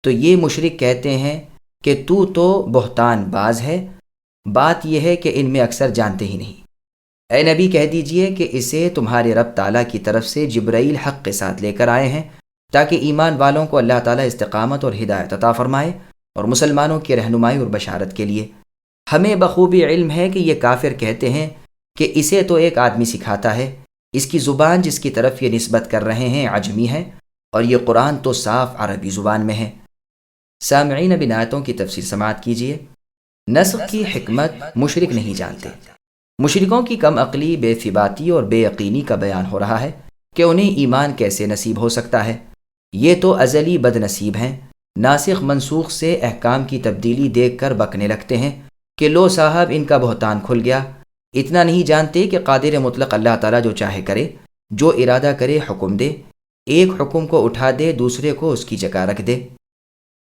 تو یہ مشرک کہتے ہیں کہ تو بہتان باز ہے۔ بات یہ ہے کہ ان میں اکثر جانتے ہی نہیں۔ اے نبی کہہ دیجئے کہ اسے تمہارے رب تعالیٰ کی طرف سے جبرائیل حق کے ساتھ لے کر آئے ہیں تاکہ ایمان والوں کو اللہ تعالیٰ استقامت اور ہدایت عطا فرمائے اور مسلمانوں کی رہنمائی اور بشارت کے لیے۔ ہمیں بخوبی علم ہے کہ یہ کافر کہتے ہیں کہ اسے تو ایک آدمی سکھاتا ہے، اس کی زبان جس کی طرف یہ نسبت کر رہے ہیں عجمی ہے، اور یہ قرآن تو صاف عربی زبان میں ہے۔ سامعین اب ان آیتوں کی تفسیر سماعت کیجیے۔ نسخ کی حکمت مشرک نہیں جانتے۔ مشرکوں کی کم عقلی، بے ثباتی اور بے یقینی کا بیان ہو رہا ہے کہ انہیں ایمان کیسے نصیب ہو سکتا ہے۔ یہ تو ازلی بد نصیب ہیں، ناسخ منسوخ سے احکام کی تبدیلی دیکھ کر بکنے لگتے ہیں کہ لو صاحب ان کا بہتان کھل گیا۔ اتنا نہیں جانتے کہ قادر مطلق اللہ تعالیٰ جو چاہے کرے، جو ارادہ کرے حکم دے، ایک حکم کو اٹھا دے دوسرے کو اس کی جگہ رکھ دے۔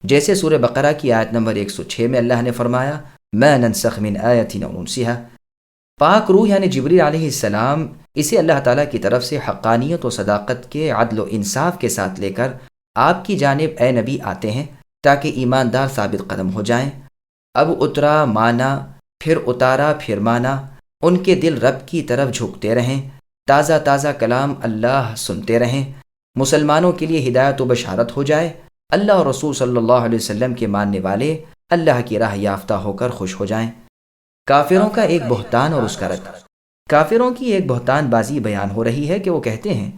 جیسے سورہ بقرہ کی آیت نمبر 106 میں اللہ نے فرمایا مَا نَنسَخْ مِنْ آیَةٍ أَوْ نُنْسِهَا۔ پاک روح یعنی جبریل علیہ السلام اسے اللہ تعالیٰ کی طرف سے حقانیت و صداقت کے عدل و انصاف کے ساتھ لے کر آپ کی جانب اے نبی آتے ہیں تاکہ ایماندار ثابت قدم ہو جائیں۔ اب اترا مانا، پھر اتارا پھر مانا، ان کے دل رب کی طرف جھکتے رہیں، تازہ تازہ کلام اللہ سنتے رہیں، مسلمانوں کے لیے ہدایت و بشارت ہو جائے، اللہ اور رسول صلی اللہ علیہ وسلم کے ماننے والے اللہ کی راہ یافتہ ہو کر خوش ہو جائیں۔ کافروں کا ایک بہتان اور اس کا رد۔ کافروں کی ایک بہتان بازی بیان ہو رہی ہے کہ وہ کہتے ہیں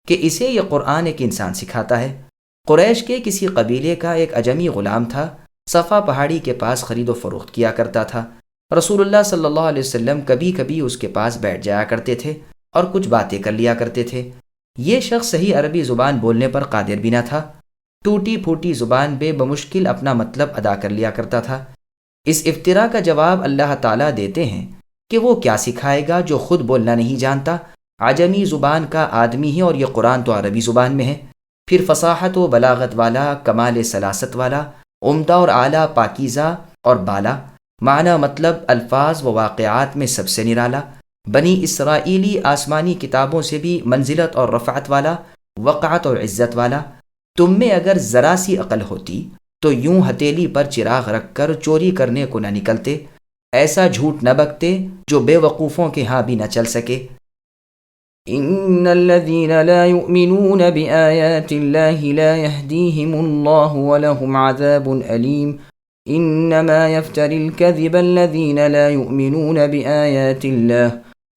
کہ اسے یہ قرآن ایک انسان سکھاتا ہے۔ قریش کے کسی قبیلے کا ایک عجمی غلام تھا، صفا پہاڑی کے پاس خرید و فروخت کیا کرتا تھا۔ رسول اللہ صلی اللہ علیہ وسلم کبھی کبھی اس کے پاس بیٹھ جایا کرتے تھے اور کچھ باتیں کر لیا کرتے تھے۔ یہ شخص صحیح عربی زبان بولنے پر قادر بھی نہ تھا، ٹوٹی پھوٹی زبان پہ بمشکل اپنا مطلب ادا کر لیا کرتا تھا۔ اس افتراء کا جواب اللہ تعالیٰ دیتے ہیں کہ وہ کیا سکھائے گا جو خود بولنا نہیں جانتا، عجمی زبان کا آدمی ہے اور یہ قرآن تو عربی زبان میں ہے، پھر فصاحت و بلاغت والا، کمال سلاست والا، عمدہ اور اعلیٰ، پاکیزہ اور بالا، معنی مطلب الفاظ و واقعات میں سب سے نرالا، بنی اسرائیلی آسمانی کتابوں سے بھی منزلت اور رفعت والا، وقعت اور عزت والا۔ تم میں اگر ذرا سی عقل ہوتی تو یوں ہتیلی پر چراغ رکھ کر چوری کرنے کو نہ نکلتے، ایسا جھوٹ نہ بکتے جو بے وقوفوں کے ہاں بھی نہ چل سکے۔ ان الذين لا يؤمنون بآيات الله لا يهديهم الله ولهم عذاب أليم انما يفتري الكذب الذين لا يؤمنون بآيات الله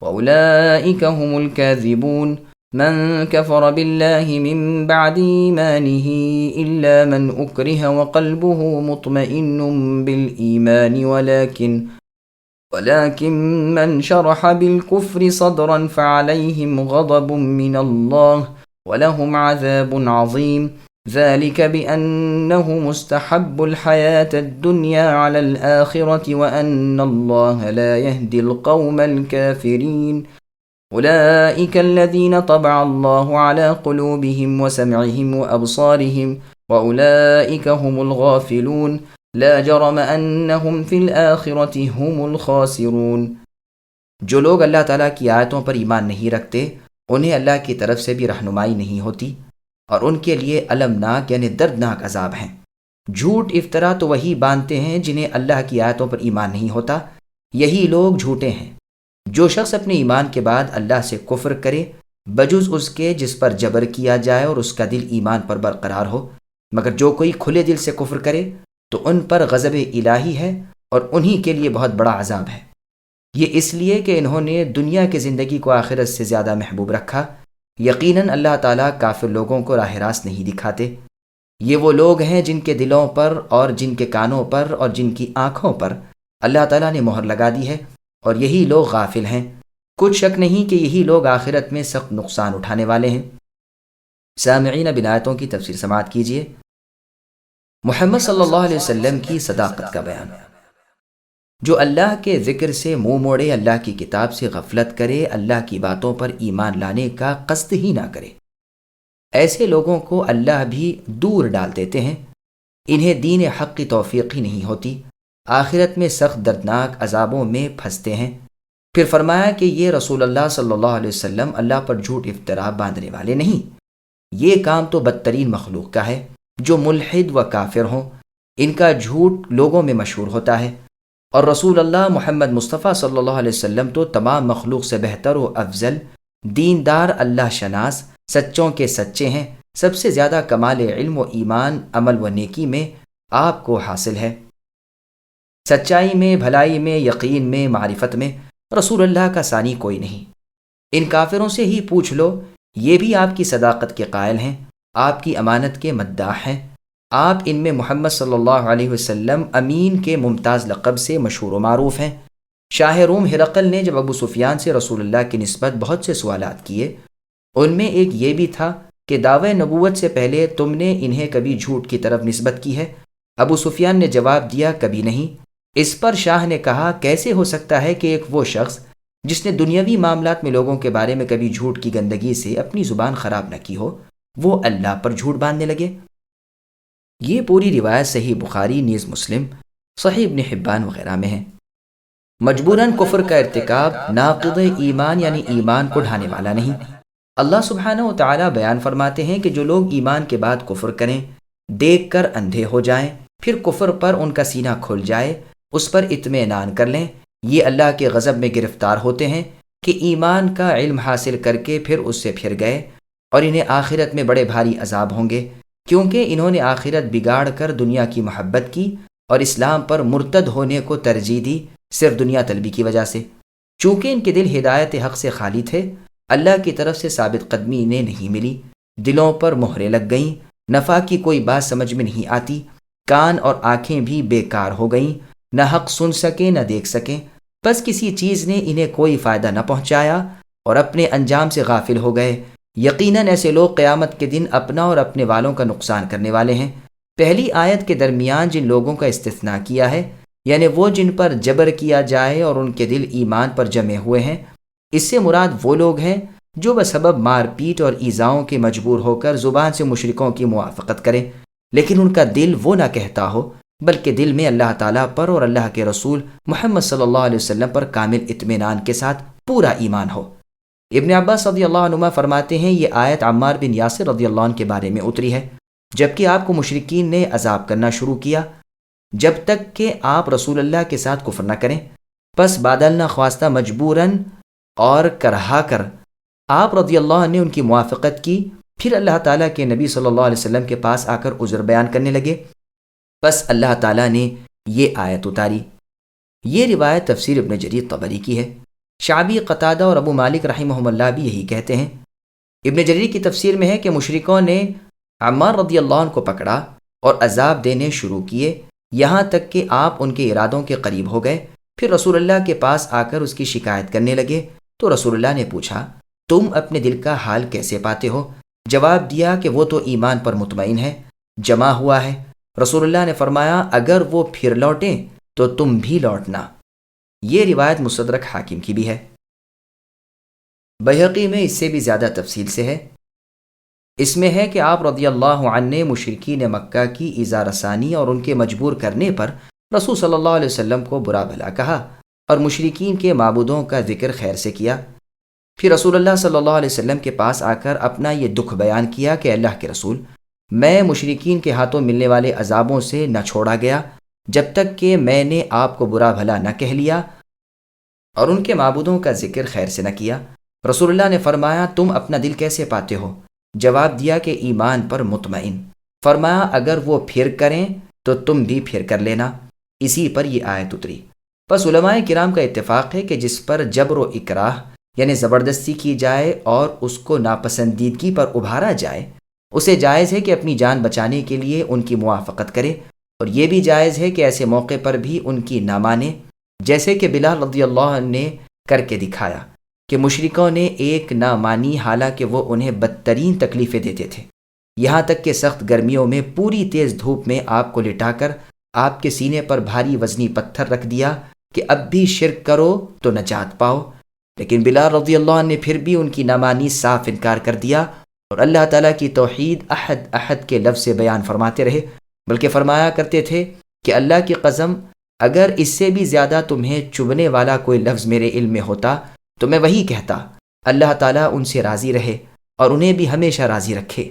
واولئك هم الكاذبون من كفر بالله من بعد إيمانه إلا من أكره وقلبه مطمئن بالإيمان ولكن من شرح بالكفر صدرا فعليهم غضب من الله ولهم عذاب عظيم ذلك بأنه مستحب الحياة الدنيا على الآخرة وأن الله لا يهدي القوم الكافرين أولئك الذين طبع الله على قلوبهم وسمعهم وأبصارهم وأولئك هم الغافلون لا جرم أنهم في الآخرة هم الخاسرون۔ جو لوگ اللہ تعالیٰ کی آیتوں پر ایمان نہیں رکھتے انہیں اللہ کی طرف سے بھی رہنمائی نہیں ہوتی اور ان کے لیے المناک یعنی دردناک عذاب ہیں۔ جھوٹ افطرا تو وہی باندھتے ہیں جنہیں اللہ کی آیتوں پر ایمان نہیں ہوتا، یہی لوگ جھوٹے ہیں۔ جو شخص اپنے ایمان کے بعد اللہ سے کفر کرے بجز اس کے جس پر جبر کیا جائے اور اس کا دل ایمان پر برقرار ہو، مگر جو کوئی کھلے دل سے کفر کرے تو ان پر غضب الہی ہے اور انہی کے لیے بہت بڑا عذاب ہے۔ یہ اس لیے کہ انہوں نے دنیا کی زندگی کو آخرت سے زیادہ محبوب رکھا۔ یقیناً اللہ تعالیٰ کافر لوگوں کو راہ راست نہیں دکھاتے۔ یہ وہ لوگ ہیں جن کے دلوں پر اور جن کے کانوں پر اور جن کی آنکھوں پر اللہ تعالیٰ نے مہر لگا دی ہے، اور یہی لوگ غافل ہیں۔ کچھ شک نہیں کہ یہی لوگ آخرت میں سخت نقصان اٹھانے والے ہیں۔ سامعین اب ان آیتوں کی تفسیر سماعت کیجیے۔ محمد صلی اللہ علیہ وسلم کی صداقت کا بیان۔ جو اللہ کے ذکر سے منہ موڑے، اللہ کی کتاب سے غفلت کرے، اللہ کی باتوں پر ایمان لانے کا قصد ہی نہ کرے، ایسے لوگوں کو اللہ بھی دور ڈال دیتے ہیں۔ انہیں دین حق کی توفیق ہی نہیں ہوتی، آخرت میں سخت دردناک عذابوں میں پھنستے ہیں۔ پھر فرمایا کہ یہ رسول اللہ صلی اللہ علیہ وسلم اللہ پر جھوٹ افطرا باندھنے والے نہیں، یہ کام تو بدترین مخلوق کا ہے۔ جو ملحد و کافر ہوں ان کا جھوٹ لوگوں میں مشہور ہوتا ہے، اور رسول اللہ محمد مصطفیٰ صلی اللہ علیہ وسلم تو تمام مخلوق سے بہتر و افضل، دیندار، اللہ شناس، سچوں کے سچے ہیں۔ سب سے زیادہ کمال علم و ایمان، عمل و نیکی میں آپ کو حاصل ہے۔ سچائی میں، بھلائی میں، یقین میں، معرفت میں رسول اللہ کا ثانی کوئی نہیں۔ ان کافروں سے ہی پوچھ لو، یہ بھی آپ کی صداقت کے قائل ہیں، آپ کی امانت کے مداح ہیں۔ آپ ان میں محمد صلی اللہ علیہ وسلم امین کے ممتاز لقب سے مشہور و معروف ہیں۔ شاہ روم ہرقل نے جب ابو سفیان سے رسول اللہ کی نسبت بہت سے سوالات کیے، ان میں ایک یہ بھی تھا کہ دعوی نبوت سے پہلے تم نے انہیں کبھی جھوٹ کی طرف نسبت کی ہے؟ ابو سفیان نے جواب دیا، کبھی نہیں۔ اس پر شاہ نے کہا، کیسے ہو سکتا ہے کہ ایک وہ شخص جس نے دنیاوی معاملات میں لوگوں کے بارے میں کبھی جھوٹ کی گندگی سے اپنی زبان خراب نہ کی ہو، وہ اللہ پر جھوٹ باندھنے لگے؟ یہ پوری روایت صحیح بخاری، نیز مسلم، صحیح ابن حبان وغیرہ میں ہے۔ مجبوراً کفر کا ارتکاب ناقض ایمان یعنی ایمان کو ڈھانے والا نہیں۔ اللہ سبحانہ و تعالیٰ بیان فرماتے ہیں کہ جو لوگ ایمان کے بعد کفر کریں، دیکھ کر اندھے ہو جائیں، پھر کفر پر ان کا سینہ کھل جائے، اس پر اطمینان کر لیں، یہ اللہ کے غضب میں گرفتار ہوتے ہیں کہ ایمان کا علم حاصل کر کے پھر اس سے پھر گئے، اور انہیں آخرت میں بڑے بھاری عذاب ہوں گے، کیونکہ انہوں نے آخرت بگاڑ کر دنیا کی محبت کی اور اسلام پر مرتد ہونے کو ترجیح دی، صرف دنیا طلبی کی وجہ سے۔ چونکہ ان کے دل ہدایت حق سے خالی تھے، اللہ کی طرف سے ثابت قدمی انہیں نہیں ملی، دلوں پر مہریں لگ گئیں، نفع کی کوئی بات سمجھ میں نہیں آتی، کان اور آنکھیں بھی بیکار ہو گئیں، نہ حق سن سکیں نہ دیکھ سکیں، بس کسی چیز نے انہیں کوئی فائدہ نہ پہنچایا اور اپنے انجام سے غافل ہو گئے۔ یقیناً ایسے لوگ قیامت کے دن اپنا اور اپنے والوں کا نقصان کرنے والے ہیں۔ پہلی آیت کے درمیان جن لوگوں کا استثناء کیا ہے، یعنی وہ جن پر جبر کیا جائے اور ان کے دل ایمان پر جمے ہوئے ہیں، اس سے مراد وہ لوگ ہیں جو بسبب مار پیٹ اور ایذاؤں کے مجبور ہو کر زبان سے مشرکوں کی موافقت کریں، لیکن ان کا دل وہ نہ کہتا ہو، بلکہ دل میں اللہ تعالیٰ پر اور اللہ کے رسول محمد صلی اللہ علیہ وسلم پر کامل اطمینان کے ساتھ پورا ایمان ہو۔ ابن عباس رضی اللہ عنہما فرماتے ہیں، یہ آیت عمار بن یاسر رضی اللہ عنہ کے بارے میں اتری ہے، جبکہ آپ کو مشرکین نے عذاب کرنا شروع کیا جب تک کہ آپ رسول اللہ کے ساتھ کفر نہ کریں، پس بادل نہ خواستہ مجبوراً اور کرہا کر آپ رضی اللہ عنہ نے ان کی موافقت کی، پھر اللہ تعالیٰ کے نبی صلی اللہ علیہ وسلم کے پاس آ کر عذر بیان کرنے لگے، پس اللہ تعالیٰ نے یہ آیت اتاری۔ یہ روایت تفسیر ابن جریر طبری کی ہے۔ شعبی، قتادہ اور ابو مالک رحمہم اللہ بھی یہی کہتے ہیں۔ ابن جریر کی تفسیر میں ہے کہ مشرکوں نے عمار رضی اللہ عنہ کو پکڑا اور عذاب دینے شروع کیے، یہاں تک کہ آپ ان کے ارادوں کے قریب ہو گئے، پھر رسول اللہ کے پاس آ کر اس کی شکایت کرنے لگے تو رسول اللہ نے پوچھا، تم اپنے دل کا حال کیسے پاتے ہو؟ جواب دیا کہ وہ تو ایمان پر مطمئن ہے، جمع ہوا ہے۔ رسول اللہ نے فرمایا، اگر وہ پھر لوٹیں تو تم بھی لوٹنا۔ یہ روایت مستدرک حاکم کی بھی ہے۔ بہقی میں اس سے بھی زیادہ تفصیل سے ہے۔ اس میں ہے کہ آپ رضی اللہ عنہ نے مشرکین مکہ کی ایذا رسانی اور ان کے مجبور کرنے پر رسول صلی اللہ علیہ وسلم کو برا بھلا کہا اور مشرکین کے معبودوں کا ذکر خیر سے کیا۔ پھر رسول اللہ صلی اللہ علیہ وسلم کے پاس آ کر اپنا یہ دکھ بیان کیا کہ اللہ کے رسول، میں مشرکین کے ہاتھوں ملنے والے عذابوں سے نہ چھوڑا گیا جب تک کہ میں نے آپ کو برا بھلا نہ کہہ لیا اور ان کے معبودوں کا ذکر خیر سے نہ کیا۔ رسول اللہ نے فرمایا، تم اپنا دل کیسے پاتے ہو؟ جواب دیا کہ ایمان پر مطمئن۔ فرمایا، اگر وہ پھر کریں تو تم بھی پھر کر لینا۔ اسی پر یہ آیت اتری۔ پس علماء کرام کا اتفاق ہے کہ جس پر جبر و اکراہ یعنی زبردستی کی جائے اور اس کو ناپسندیدگی پر ابھارا جائے، اسے جائز ہے کہ اپنی جان بچانے کے لیے ان کی موافقت کرے، اور یہ بھی جائز ہے کہ ایسے موقع پر بھی ان کی نہ مانے، جیسے کہ بلال رضی اللہ عنہ نے کر کے دکھایا کہ مشرکوں نے ایک نہ مانی، حالانکہ وہ انہیں بدترین تکلیفیں دیتے تھے، یہاں تک کہ سخت گرمیوں میں پوری تیز دھوپ میں آپ کو لٹا کر آپ کے سینے پر بھاری وزنی پتھر رکھ دیا کہ اب بھی شرک کرو تو نجات پاؤ، لیکن بلال رضی اللہ عنہ نے پھر بھی ان کی نامانی صاف انکار کر دیا اور اللہ تعالیٰ کی توحید احد احد کے لفظ سے بیان فرماتے رہے، بلکہ فرمایا کرتے تھے کہ اللہ کی قسم، اگر اس سے بھی زیادہ تمہیں چبھنے والا کوئی لفظ میرے علم میں ہوتا تو میں وہی کہتا۔ اللہ تعالیٰ ان سے راضی رہے اور انہیں بھی ہمیشہ راضی رکھے۔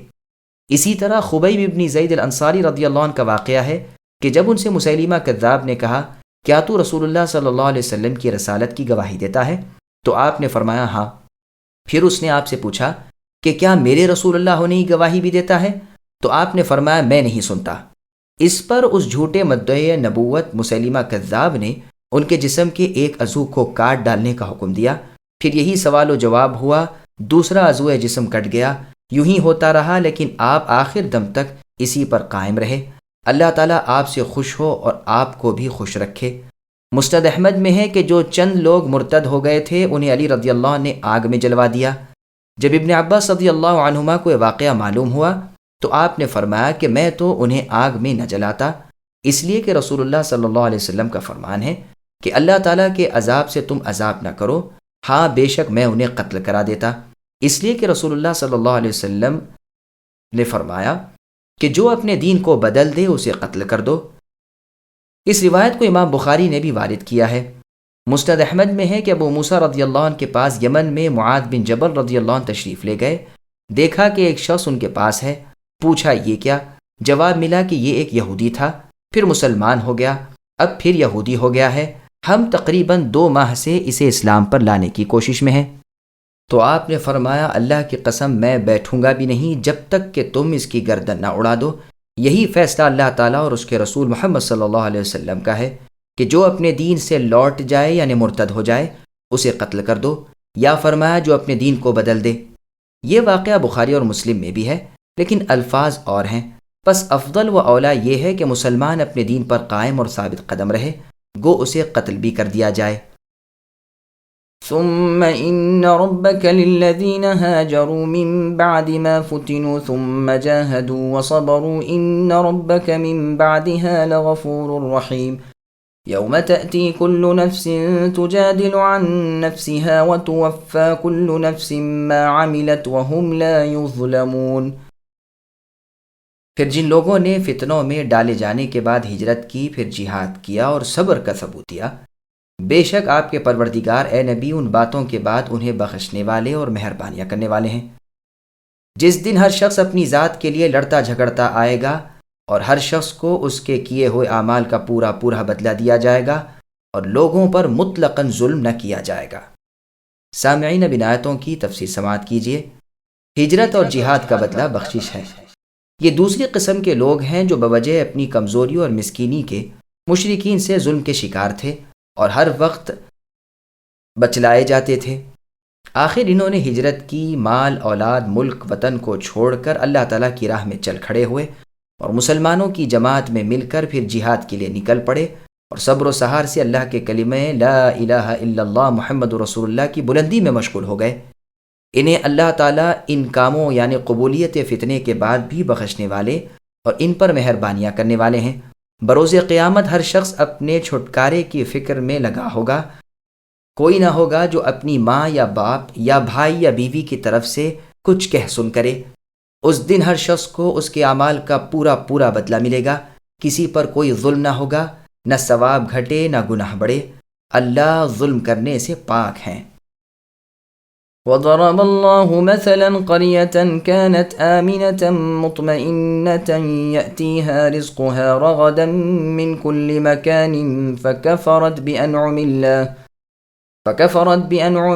اسی طرح خبیب بن زید الانصاری رضی اللہ عنہ کا واقعہ ہے کہ جب ان سے مسیلمہ کذاب نے کہا کیا تو رسول اللہ صلی اللہ علیہ وسلم کی رسالت کی گواہی دیتا ہے؟ تو آپ نے فرمایا ہاں۔ پھر اس نے آپ سے پوچھا کہ کیا میرے رسول اللہ ہونے کی گواہی بھی دیتا ہے؟ تو آپ نے فرمایا میں نہیں سنتا۔ اس پر اس جھوٹے مدعی نبوت مسیلمہ کذاب نے ان کے جسم کے ایک عضو کو کاٹ ڈالنے کا حکم دیا۔ پھر یہی سوال و جواب ہوا، دوسرا عضو جسم کٹ گیا، یوں ہی ہوتا رہا، لیکن آپ آخر دم تک اسی پر قائم رہے۔ اللہ تعالیٰ آپ سے خوش ہو اور آپ کو بھی خوش رکھے۔ مسند احمد میں ہے کہ جو چند لوگ مرتد ہو گئے تھے انہیں علی رضی اللہ نے آگ میں جلوا دیا۔ جب ابن عباس رضی اللہ عنہما کو یہ واقعہ معلوم ہوا تو آپ نے فرمایا کہ میں تو انہیں آگ میں نہ جلاتا، اس لیے کہ رسول اللہ صلی اللہ علیہ وسلم کا فرمان ہے کہ اللہ تعالیٰ کے عذاب سے تم عذاب نہ کرو، ہاں بے شک میں انہیں قتل کرا دیتا، اس لیے کہ رسول اللہ صلی اللہ علیہ وسلم نے فرمایا کہ جو اپنے دین کو بدل دے اسے قتل کر دو۔ اس روایت کو امام بخاری نے بھی وارد کیا ہے۔ مسند احمد میں ہے کہ ابو موسیٰ رضی اللہ عنہ کے پاس یمن میں معاذ بن جبل رضی اللہ عنہ تشریف لے گئے، دیکھا کہ ایک شخص ان کے پاس ہے، پوچھا یہ کیا؟ جواب ملا کہ یہ ایک یہودی تھا، پھر مسلمان ہو گیا، اب پھر یہودی ہو گیا ہے، ہم تقریباً 2 ماہ سے اسے اسلام پر لانے کی کوشش میں ہیں۔ تو آپ نے فرمایا اللہ کی قسم میں بیٹھوں گا بھی نہیں جب تک کہ تم اس کی گردن نہ اڑا دو۔ یہی فیصلہ اللہ تعالیٰ اور اس کے رسول محمد صلی اللہ علیہ وسلم کا ہے کہ جو اپنے دین سے لوٹ جائے یعنی مرتد ہو جائے اسے قتل کر دو، یا فرمایا جو اپنے دین کو بدل دے۔ یہ واقعہ بخاری اور مسلم میں بھی ہے لیکن الفاظ اور ہیں، پس افضل و اولا یہ ہے کہ مسلمان اپنے دین پر قائم اور ثابت قدم رہے، گو اسے قتل بھی کر دیا جائے۔ ثم إن ربك للذين هاجروا من بعد ما فتنوا ثم جاهدوا وصبروا إن ربك من بعدها لغفور رحيم يوم تأتي كل نفس تجادل عن نفسها وتوفى كل نفس ما عملت وهم لا يظلمون۔ پھر جن لوگوں نے فتنوں میں ڈالے جانے کے بعد ہجرت کی، پھر جہاد کیا اور صبر کا ثبوت دیا، بے شک آپ کے پروردگار اے نبی ان باتوں کے بعد انہیں بخشنے والے اور مہربانیاں کرنے والے ہیں۔ جس دن ہر شخص اپنی ذات کے لیے لڑتا جھگڑتا آئے گا اور ہر شخص کو اس کے کیے ہوئے اعمال کا پورا پورا بدلہ دیا جائے گا اور لوگوں پر مطلقاً ظلم نہ کیا جائے گا۔ سامعین اب ان آیتوں کی تفسیر سماعت کیجیے۔ ہجرت اور جہاد کا بدلہ بخشش ہے۔ یہ دوسری قسم کے لوگ ہیں جو بوجہ اپنی کمزوری اور مسکینی کے مشرکین سے ظلم کے شکار تھے اور ہر وقت بچلائے جاتے تھے۔ آخر انہوں نے ہجرت کی، مال اولاد ملک وطن کو چھوڑ کر اللہ تعالیٰ کی راہ میں چل کھڑے ہوئے اور مسلمانوں کی جماعت میں مل کر پھر جہاد کے لیے نکل پڑے اور صبر و سہار سے اللہ کے کلمہ لا الہ الا اللہ محمد رسول اللہ کی بلندی میں مشغول ہو گئے۔ انہیں اللہ تعالیٰ ان کاموں یعنی قبولیت فتنے کے بعد بھی بخشنے والے اور ان پر مہربانیاں کرنے والے ہیں۔ بروز قیامت ہر شخص اپنے چھٹکارے کی فکر میں لگا ہوگا، کوئی نہ ہوگا جو اپنی ماں یا باپ یا بھائی یا بیوی کی طرف سے کچھ کہہ سن کرے۔ اس دن ہر شخص کو اس کے اعمال کا پورا پورا بدلہ ملے گا، کسی پر کوئی ظلم نہ ہوگا، نہ ثواب گھٹے نہ گناہ بڑھے، اللہ ظلم کرنے سے پاک ہیں۔ وضرب الله مثلا قرية كانت آمنة مطمئنة يأتيها رزقها رغدا من كل مكان فكفرت بأنعم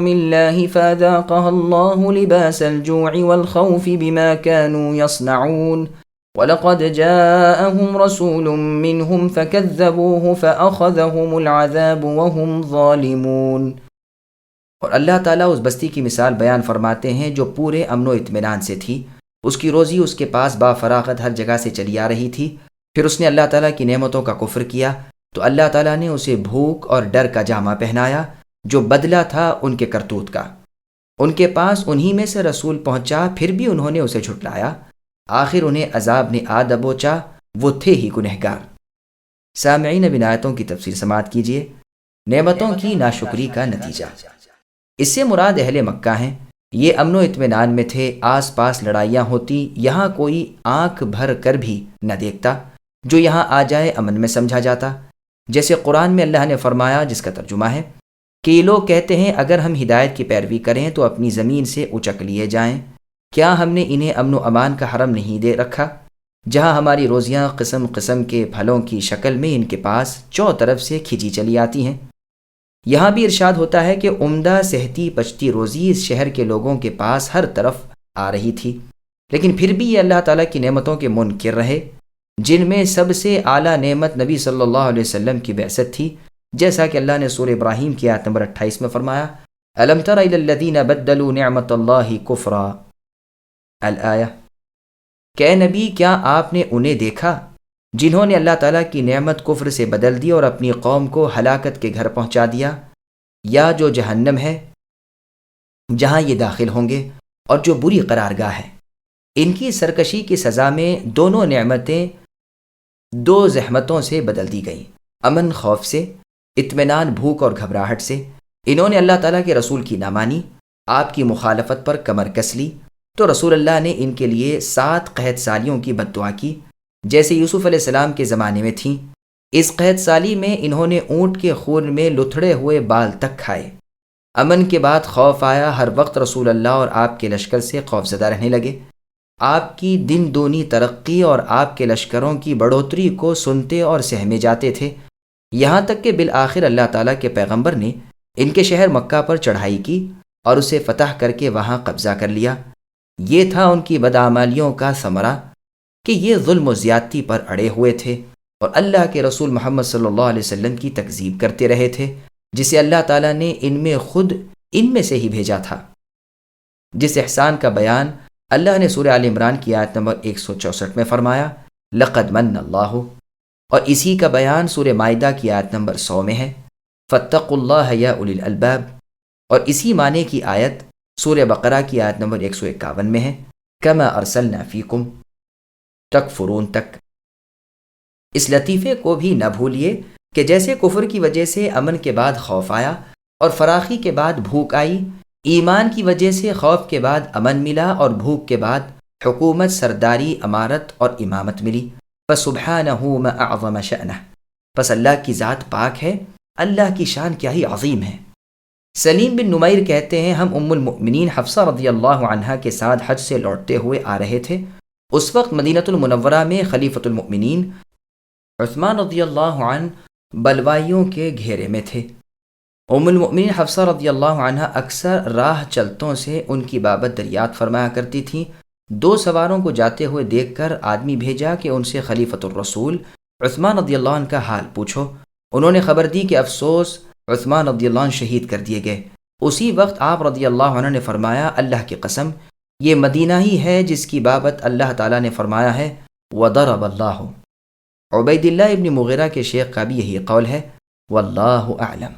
الله فأذاقها الله لباس الجوع والخوف بما كانوا يصنعون وَلَقَدْ جَاءَهُمْ رَسُولٌ مِّنْهُمْ فَكَذَّبُوهُ فَأَخَذَهُمُ الْعَذَابُ وَهُمْ ظَالِمُونَ۔ اور اللہ تعالیٰ اس بستی کی مثال بیان فرماتے ہیں جو پورے امن و اطمینان سے تھی، اس کی روزی اس کے پاس بافراغت ہر جگہ سے چلی آ رہی تھی، پھر اس نے اللہ تعالیٰ کی نعمتوں کا کفر کیا تو اللہ تعالیٰ نے اسے بھوک اور ڈر کا جامہ پہنایا جو بدلہ تھا ان کے کرتوت کا۔ ان کے پاس انہی میں سے رسول پہنچا، پھر بھی انہوں نے اسے جھٹلایا، آخر انہیں عذاب نے آ دبوچا، وہ تھے ہی گنہگار۔ سامعین اب ان آیتوں کی تفسیر سماعت کیجیے۔ نعمتوں کی ناشکری کا نتیجہ، اس سے مراد اہل مکہ ہیں۔ یہ امن و اطمینان میں تھے، آس پاس لڑائیاں ہوتی، یہاں کوئی آنکھ بھر کر بھی نہ دیکھتا، جو یہاں آ جائے امن میں سمجھا جاتا۔ جیسے قرآن میں اللہ نے فرمایا، جس کا ترجمہ ہے کہ یہ لوگ کہتے ہیں اگر ہم ہدایت کی پیروی کریں تو اپنی زمین سے اچک لیے جائیں، کیا ہم نے انہیں امن و امان کا حرم نہیں دے رکھا؟ جہاں ہماری روزیاں قسم قسم کے پھلوں کی شکل میں ان کے پاس چوطرف سے کھینچی چلی آتی ہیں۔ یہاں بھی ارشاد ہوتا ہے کہ عمدہ صحتی پچتی روزی اس شہر کے لوگوں کے پاس ہر طرف آ رہی تھی، لیکن پھر بھی یہ اللہ تعالیٰ کی نعمتوں کے منکر رہے، جن میں سب سے اعلیٰ نعمت نبی صلی اللہ علیہ وسلم کی بعثت تھی، جیسا کہ اللہ نے سورہ ابراہیم کی آیت نمبر 28 میں فرمایا، الم تر الی الذین بدلوا نعمت اللہ کفرا الآیہ، کہ اے نبی کیا آپ نے انہیں دیکھا جنہوں نے اللہ تعالیٰ کی نعمت کفر سے بدل دی اور اپنی قوم کو ہلاکت کے گھر پہنچا دیا، یا جو جہنم ہے جہاں یہ داخل ہوں گے، اور جو بری قرارگاہ ہے۔ ان کی سرکشی کی سزا میں دونوں نعمتیں دو زحمتوں سے بدل دی گئیں، امن خوف سے، اطمینان بھوک اور گھبراہٹ سے۔ انہوں نے اللہ تعالیٰ کے رسول کی نہ مانی، آپ کی مخالفت پر کمر کس لی، تو رسول اللہ نے ان کے لیے 7 قحط سالیوں کی بد دعا کی، جیسے یوسف علیہ السلام کے زمانے میں تھیں۔ اس قحط سالی میں انہوں نے اونٹ کے خون میں لتھڑے ہوئے بال تک کھائے۔ امن کے بعد خوف آیا، ہر وقت رسول اللہ اور آپ کے لشکر سے خوفزدہ رہنے لگے۔ آپ کی دن دونی ترقی اور آپ کے لشکروں کی بڑھوتری کو سنتے اور سہمے جاتے تھے، یہاں تک کہ بالآخر اللہ تعالیٰ کے پیغمبر نے ان کے شہر مکہ پر چڑھائی کی اور اسے فتح کر کے وہاں قبضہ کر لیا۔ یہ تھا ان کی بدعمالیوں کا ثمرہ کہ یہ ظلم و زیادتی پر اڑے ہوئے تھے اور اللہ کے رسول محمد صلی اللہ علیہ وسلم کی تکذیب کرتے رہے تھے، جسے اللہ تعالیٰ نے ان میں خود ان میں سے ہی بھیجا تھا۔ جس احسان کا بیان اللہ نے سورہ آل عمران کی آیت نمبر 164 میں فرمایا، لقد من اللہ، اور اسی کا بیان سورہ مائدہ کی آیت نمبر 100 میں ہے، فاتقوا اللہ یا اولی الالباب، اور اسی معنی کی آیت سورہ بقرہ کی آیت نمبر 151 میں ہے، کما ارسلنا فیکم تکفرون تک۔ اس لطیفے کو بھی نہ بھولیے کہ جیسے کفر کی وجہ سے امن کے بعد خوف آیا اور فراخی کے بعد بھوک آئی، ایمان کی وجہ سے خوف کے بعد امن ملا اور بھوک کے بعد حکومت، سرداری، امارت اور امامت ملی۔ فسبحانہ ما اعظم شأنہ، پس اللہ کی ذات پاک ہے، اللہ کی شان کیا ہی عظیم ہے۔ سلیم بن نمیر کہتے ہیں، ہم ام المؤمنین حفصہ رضی اللہ عنہا کے ساتھ حج سے لوٹتے ہوئے آ رہے تھے۔ اس وقت مدینۃ المنورہ میں خلیفۃ المؤمنین عثمان رضی اللہ عنہ بلوائیوں کے گھیرے میں تھے۔ ام المؤمنین حفصہ رضی اللہ عنہا اکثر راہ چلتوں سے ان کی بابت دریافت فرمایا کرتی تھیں۔ 2 سواروں کو جاتے ہوئے دیکھ کر آدمی بھیجا کہ ان سے خلیفۃ الرسول عثمان رضی اللہ عنہ کا حال پوچھو۔ انہوں نے خبر دی کہ افسوس، عثمان رضی اللہ عنہ شہید کر دیے گئے۔ اسی وقت آپ رضی اللہ عنہ نے فرمایا، اللہ کی قسم، یہ مدینہ ہی ہے جس کی بابت اللہ تعالیٰ نے فرمایا ہے، وَضَرَبَ اللَّهُ۔ عبید اللہ ابن مغیرہ کے شیخ کا بھی یہی قول ہے، واللہ اعلم۔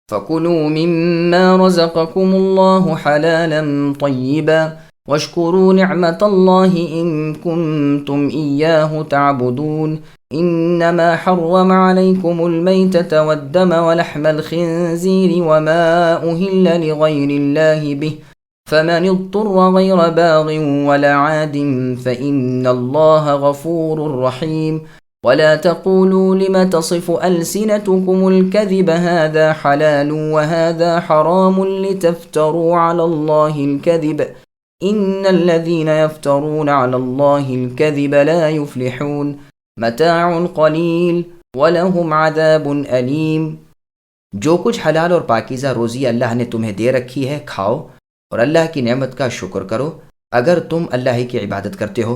فَكُلُوا مِمَّا رَزَقَكُمُ اللَّهُ حَلَالًا طَيِّبًا وَاشْكُرُوا نِعْمَةَ اللَّهِ إِن كُنتُمْ إِيَّاهُ تَعْبُدُونَ إِنَّمَا حَرَّمَ عَلَيْكُمُ الْمَيْتَةَ وَالدَّمَ وَلَحْمَ الْخِنزِيرِ وَمَا أُهِلَّ لِغَيْرِ اللَّهِ بِهِ فَمَنِ اضْطُرَّ غَيْرَ بَاغٍ وَلَا عَادٍ فَإِنَّ اللَّهَ غَفُورٌ رَّحِيمٌ وَلَا تَقُولُوا لِمَ تَصِفُ أَلْسِنَتُكُمُ الْكَذِبَ هَذَا حَلَالٌ وَهَذَا حَرَامٌ لِتَفْتَرُوا عَلَى اللَّهِ الْكَذِبَ إِنَّ الَّذِينَ يَفْتَرُونَ عَلَى اللَّهِ الْكَذِبَ لَا يُفْلِحُونَ متاع قلیل وَلَهُمْ عَذَابٌ أَلِيمٌ۔ جو کچھ حلال اور پاکیزہ روزی اللہ نے تمہیں دے رکھی ہے کھاؤ اور اللہ کی نعمت کا شکر کرو اگر تم اللہ ہی کی عبادت کرتے ہو۔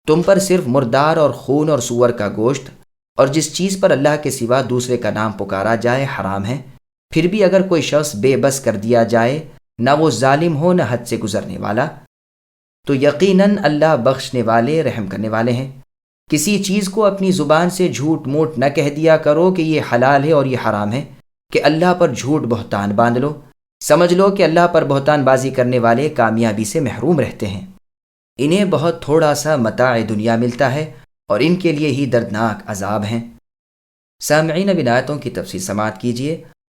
تم پر صرف مردار اور خون اور سور کا گوشت اور جس چیز پر اللہ کے سوا دوسرے کا نام پکارا جائے حرام ہے۔ پھر بھی اگر کوئی شخص بے بس کر دیا جائے، نہ وہ ظالم ہو نہ حد سے گزرنے والا، تو یقیناً اللہ بخشنے والے رحم کرنے والے ہیں۔ کسی چیز کو اپنی زبان سے جھوٹ موٹ نہ کہہ دیا کرو کہ یہ حلال ہے اور یہ حرام ہے، کہ اللہ پر جھوٹ بہتان باندھ لو۔ سمجھ لو کہ اللہ پر بہتان بازی کرنے والے کامیابی سے محروم رہتے ہیں۔ انہیں بہت تھوڑا سا متاع دنیا ملتا ہے اور ان کے لیے ہی دردناک عذاب ہیں۔ سامعین، اب آیتوں کی تفصیل سماعت کیجیے۔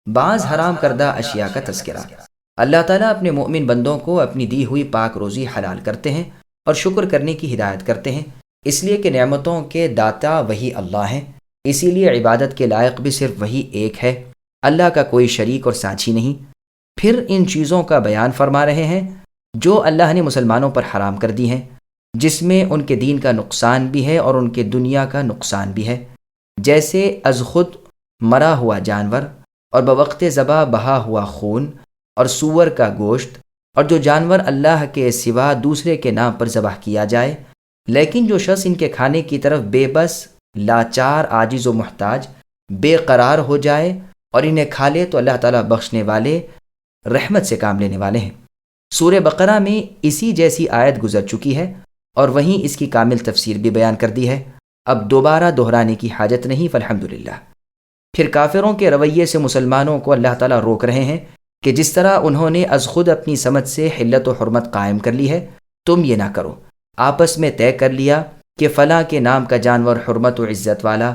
بعض حرام کردہ اشیاء کا تذکرہ۔ اللہ تعالیٰ اپنے مؤمن بندوں کو اپنی دی ہوئی پاک روزی حلال کرتے ہیں اور شکر کرنے کی ہدایت کرتے ہیں، اس لیے کہ نعمتوں کے داتا وہی اللہ ہیں۔ اسی لیے عبادت کے لائق بھی صرف وہی ایک ہے، اللہ کا کوئی شریک اور ساتھی نہیں۔ پھر ان چیزوں کا بیان فرما رہے ہیں جو اللہ نے مسلمانوں پر حرام کر دی ہیں، جس میں ان کے دین کا نقصان بھی ہے اور ان کے دنیا کا نقصان بھی ہے، جیسے از خود مرا ہوا جانور اور بوقت ذبح بہا ہوا خون اور سور کا گوشت، اور جو جانور اللہ کے سوا دوسرے کے نام پر ذبح کیا جائے، لیکن جو شخص ان کے کھانے کی طرف بے بس، لاچار، عاجز و محتاج، بے قرار ہو جائے اور انہیں کھا لے تو اللہ تعالیٰ بخشنے والے، رحمت سے کام لینے والے ہیں۔ سورہ بقرہ میں اسی جیسی آیت گزر چکی ہے اور وہیں اس کی کامل تفسیر بھی بیان کر دی ہے، اب دوبارہ دہرانے کی حاجت نہیں، فالحمدللہ۔ پھر کافروں کے رویے سے مسلمانوں کو اللہ تعالیٰ روک رہے ہیں کہ جس طرح انہوں نے از خود اپنی سمجھ سے حلت و حرمت قائم کر لی ہے، تم یہ نہ کرو۔ آپس میں طے کر لیا کہ فلاں کے نام کا جانور حرمت و عزت والا،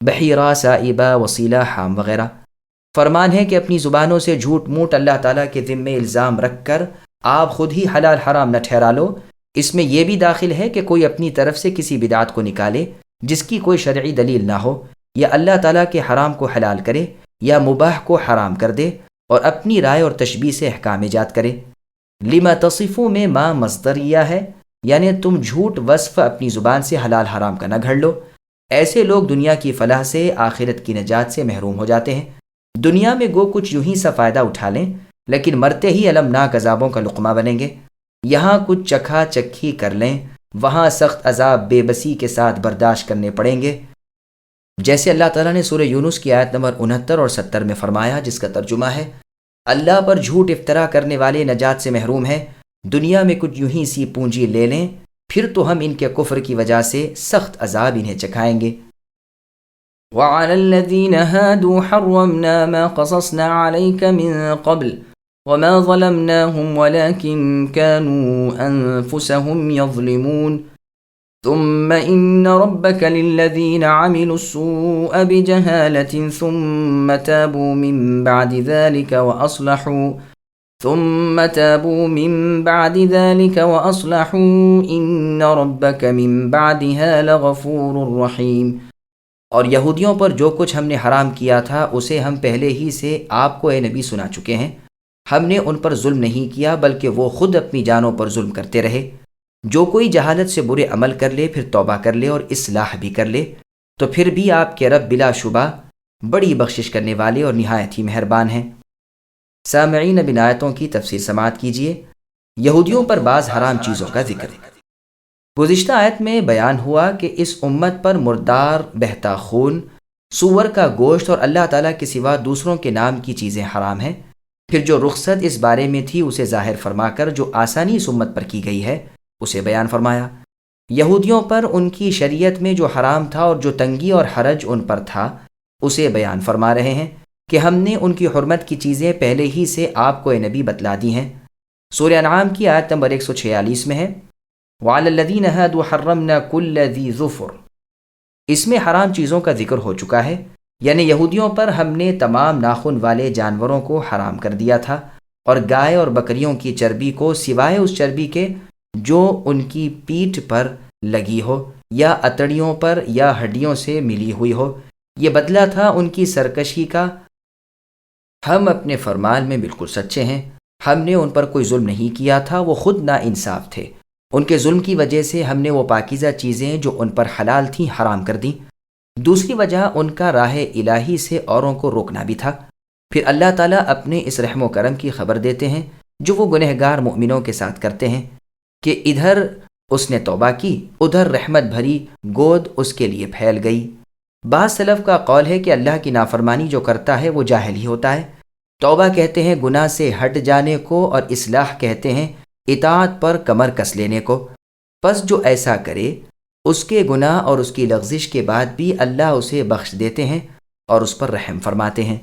بحیرہ، سائبہ، وسیلہ، حام وغیرہ۔ فرمان ہے کہ اپنی زبانوں سے جھوٹ موٹ اللہ تعالیٰ کے ذمے الزام رکھ کر آپ خود ہی حلال حرام نہ ٹھہرا لو۔ اس میں یہ بھی داخل ہے کہ کوئی اپنی طرف سے کسی بدعت کو نکالے جس کی کوئی شرعی دلیل نہ ہو، یا اللہ تعالیٰ کے حرام کو حلال کرے یا مباح کو حرام کر دے اور اپنی رائے اور تشبیہ سے احکام ایجاد کرے۔ لما تصفوں میں ما مصدریہ ہے، یعنی تم جھوٹ وصف اپنی زبان سے حلال حرام کا نہ گھڑ لو۔ ایسے لوگ دنیا کی فلاح سے، آخرت کی نجات سے محروم ہو جاتے ہیں۔ دنیا میں گو کچھ یوں ہی سا فائدہ اٹھا لیں، لیکن مرتے ہی المناک عذابوں کا لقمہ بنیں گے۔ یہاں کچھ چکھا چکھی کر لیں، وہاں سخت عذاب بے بسی کے ساتھ برداشت کرنے پڑیں گے، جیسے اللہ تعالیٰ نے سورہ یونس کی آیت نمبر 69 اور 70 میں فرمایا، جس کا ترجمہ ہے، اللہ پر جھوٹ افطرا کرنے والے نجات سے محروم ہیں۔ دنیا میں کچھ یوں ہی سی پونجی لے لیں، پھر تو ہم ان کے کفر کی وجہ سے سخت عذاب انہیں چکھائیں گے۔ وعلى الذين هادوا حرمنا ما قصصنا عليك من قبل وما ظلمناهم ولكن كانوا أنفسهم يظلمون ثم إن ربك للذين عملوا السوء بجهالة ثم تابوا من بعد ذلك وأصلحوا إن ربك من بعدها لغفور رحيم۔ اور یہودیوں پر جو کچھ ہم نے حرام کیا تھا اسے ہم پہلے ہی سے آپ کو اے نبی سنا چکے ہیں۔ ہم نے ان پر ظلم نہیں کیا بلکہ وہ خود اپنی جانوں پر ظلم کرتے رہے۔ جو کوئی جہالت سے برے عمل کر لے، پھر توبہ کر لے اور اصلاح بھی کر لے، تو پھر بھی آپ کے رب بلا شبہ بڑی بخشش کرنے والے اور نہایت ہی مہربان ہیں۔ سامعین، اب ان آیتوں کی تفسیر سماعت کیجیے۔ یہودیوں پر بعض حرام چیزوں کا ذکر ہے۔ گزشتہ آیت میں بیان ہوا کہ اس امت پر مردار، بہتا خون، سور کا گوشت اور اللہ تعالیٰ کے سوا دوسروں کے نام کی چیزیں حرام ہیں۔ پھر جو رخصت اس بارے میں تھی اسے ظاہر فرما کر جو آسانی اس امت پر کی گئی ہے اسے بیان فرمایا۔ یہودیوں پر ان کی شریعت میں جو حرام تھا اور جو تنگی اور حرج ان پر تھا اسے بیان فرما رہے ہیں کہ ہم نے ان کی حرمت کی چیزیں پہلے ہی سے آپ کو اے نبی بتلا دی ہیں۔ سورہ انعام کی آیت نمبر 146 میں ہے، وَعَلَى الَّذِينَ هَادُوا حَرَّمْنَا كُلَّ ذِي ظُفُرٍ۔ اس میں حرام چیزوں کا ذکر ہو چکا ہے، یعنی یہودیوں پر ہم نے تمام ناخن والے جانوروں کو حرام کر دیا تھا، اور گائے اور بکریوں کی چربی کو سوائے اس چربی کے جو ان کی پیٹھ پر لگی ہو یا اتڑیوں پر یا ہڈیوں سے ملی ہوئی ہو۔ یہ بدلہ تھا ان کی سرکشی کا۔ ہم اپنے فرمان میں بالکل سچے ہیں، ہم نے ان پر کوئی ظلم نہیں کیا تھا، وہ خود نا انصاف تھے۔ ان کے ظلم کی وجہ سے ہم نے وہ پاکیزہ چیزیں جو ان پر حلال تھیں حرام کر دیں۔ دوسری وجہ ان کا راہ الہی سے اوروں کو روکنا بھی تھا۔ پھر اللہ تعالیٰ اپنے اس رحم و کرم کی خبر دیتے ہیں جو وہ گنہگار مؤمنوں کے ساتھ کرتے ہیں کہ ادھر اس نے توبہ کی، ادھر رحمت بھری گود اس کے لیے پھیل گئی۔ بعض سلف کا قول ہے کہ اللہ کی نافرمانی جو کرتا ہے وہ جاہل ہی ہوتا ہے۔ توبہ کہتے ہیں گناہ سے ہٹ جانے کو، اور اصلاح کہتے ہیں اطاعت پر کمر کس لینے کو۔ پس جو ایسا کرے اس کے گناہ اور اس کی لغزش کے بعد بھی اللہ اسے بخش دیتے ہیں اور اس پر رحم فرماتے ہیں۔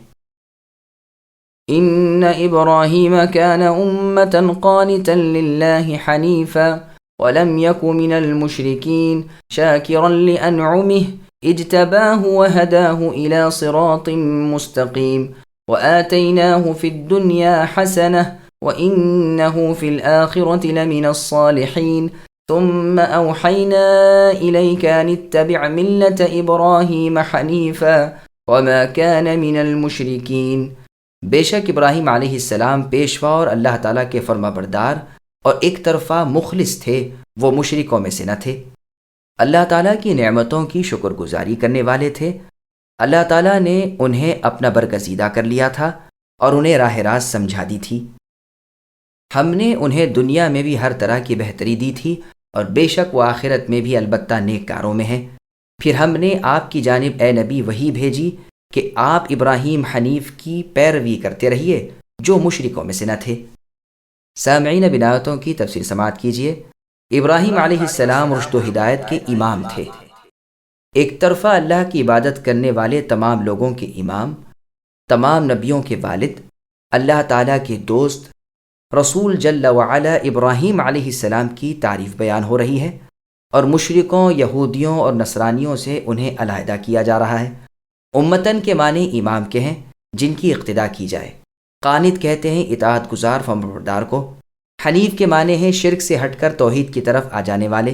ان ابراہیم كان امة قانتا للہ حنیفا ولم يك من المشرکین شاکرا لانعمه اجتباہ وهداه الى صراط مستقیم وآتیناہ فی الدنیا حسنہ وإنه في الآخرة لمن الصالحين ثم أوحينا إليك أن اتبع ملة إبراهيم حنيفا وما كان من المشركين۔ بے شک ابراہیم علیہ السلام پیشوا اور اللہ تعالیٰ کے فرما بردار اور ایک طرفہ مخلص تھے، وہ مشرکوں میں سے نہ تھے، اللہ تعالیٰ کی نعمتوں کی شکر گزاری کرنے والے تھے۔ اللہ تعالیٰ نے انہیں اپنا برگزیدہ کر لیا تھا اور انہیں راہ راست سمجھا دی تھی۔ ہم نے انہیں دنیا میں بھی ہر طرح کی بہتری دی تھی اور بے شک وہ آخرت میں بھی البتہ نیک کاروں میں ہیں۔ پھر ہم نے آپ کی جانب اے نبی وحی بھیجی کہ آپ ابراہیم حنیف کی پیروی کرتے رہیے جو مشرکوں میں سے نہ تھے۔ سامعین، بنایتوں کی تفسیر سماعت کیجیے۔ ابراہیم علیہ السلام رشد و ہدایت کے امام تھے، ایک طرفہ اللہ کی عبادت کرنے والے تمام لوگوں کے امام، تمام نبیوں کے والد، اللہ تعالیٰ کے دوست، رسول جل وعلا ابراہیم علیہ السلام کی تعریف بیان ہو رہی ہے، اور مشرکوں، یہودیوں اور نصرانیوں سے انہیں علیحدہ کیا جا رہا ہے۔ امتن کے معنی امام کے ہیں جن کی اقتداء کی جائے۔ قانت کہتے ہیں اطاعت گزار فرمانبردار کو۔ حنیف کے معنی ہیں شرک سے ہٹ کر توحید کی طرف آ جانے والے۔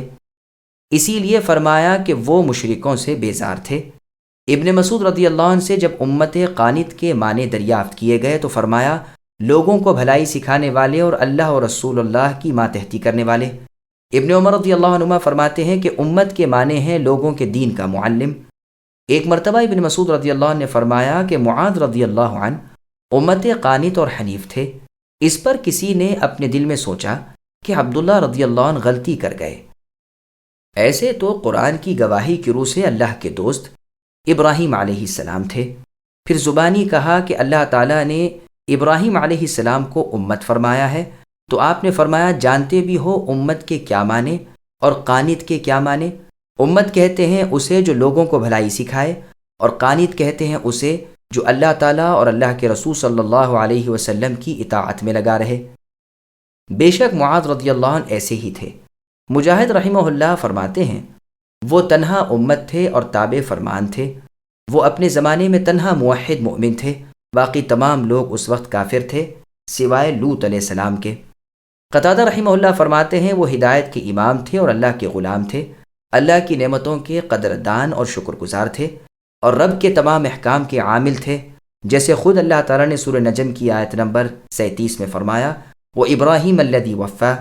اسی لیے فرمایا کہ وہ مشرکوں سے بیزار تھے۔ ابن مسعود رضی اللہ عنہ سے جب امت قانت کے معنی دریافت کیے گئے تو فرمایا لوگوں کو بھلائی سکھانے والے اور اللہ اور رسول اللہ کی ماتحتی کرنے والے۔ ابن عمر رضی اللہ عنہما فرماتے ہیں کہ امت کے معنی ہیں لوگوں کے دین کا معلم۔ ایک مرتبہ ابن مسعود رضی اللہ عنہ نے فرمایا کہ معاذ رضی اللہ عنہ امت قانت اور حنیف تھے۔ اس پر کسی نے اپنے دل میں سوچا کہ عبداللہ رضی اللہ عنہ غلطی کر گئے، ایسے تو قرآن کی گواہی کی روح سے اللہ کے دوست ابراہیم علیہ السلام تھے۔ پھر زبانی کہا کہ اللہ تعالیٰ نے ابراہیم علیہ السلام کو امت فرمایا ہے، تو آپ نے فرمایا جانتے بھی ہو امت کے کیا معنی اور قانت کے کیا معنی؟ امت کہتے ہیں اسے جو لوگوں کو بھلائی سکھائے، اور قانت کہتے ہیں اسے جو اللہ تعالیٰ اور اللہ کے رسول صلی اللہ علیہ وسلم کی اطاعت میں لگا رہے۔ بے شک معاذ رضی اللہ عنہ ایسے ہی تھے۔ مجاہد رحمہ اللہ فرماتے ہیں وہ تنہا امت تھے اور تابع فرمان تھے۔ وہ اپنے زمانے میں تنہا موحد مؤمن تھے، باقی تمام لوگ اس وقت کافر تھے سوائے لوط علیہ السلام کے۔ قتادہ رحمہ اللہ فرماتے ہیں وہ ہدایت کے امام تھے اور اللہ کے غلام تھے، اللہ کی نعمتوں کے قدردان اور شکر گزار تھے، اور رب کے تمام احکام کے عامل تھے، جیسے خود اللہ تعالیٰ نے سورہ نجم کی آیت نمبر 37 میں فرمایا وہ ابراہیم الذی وفا،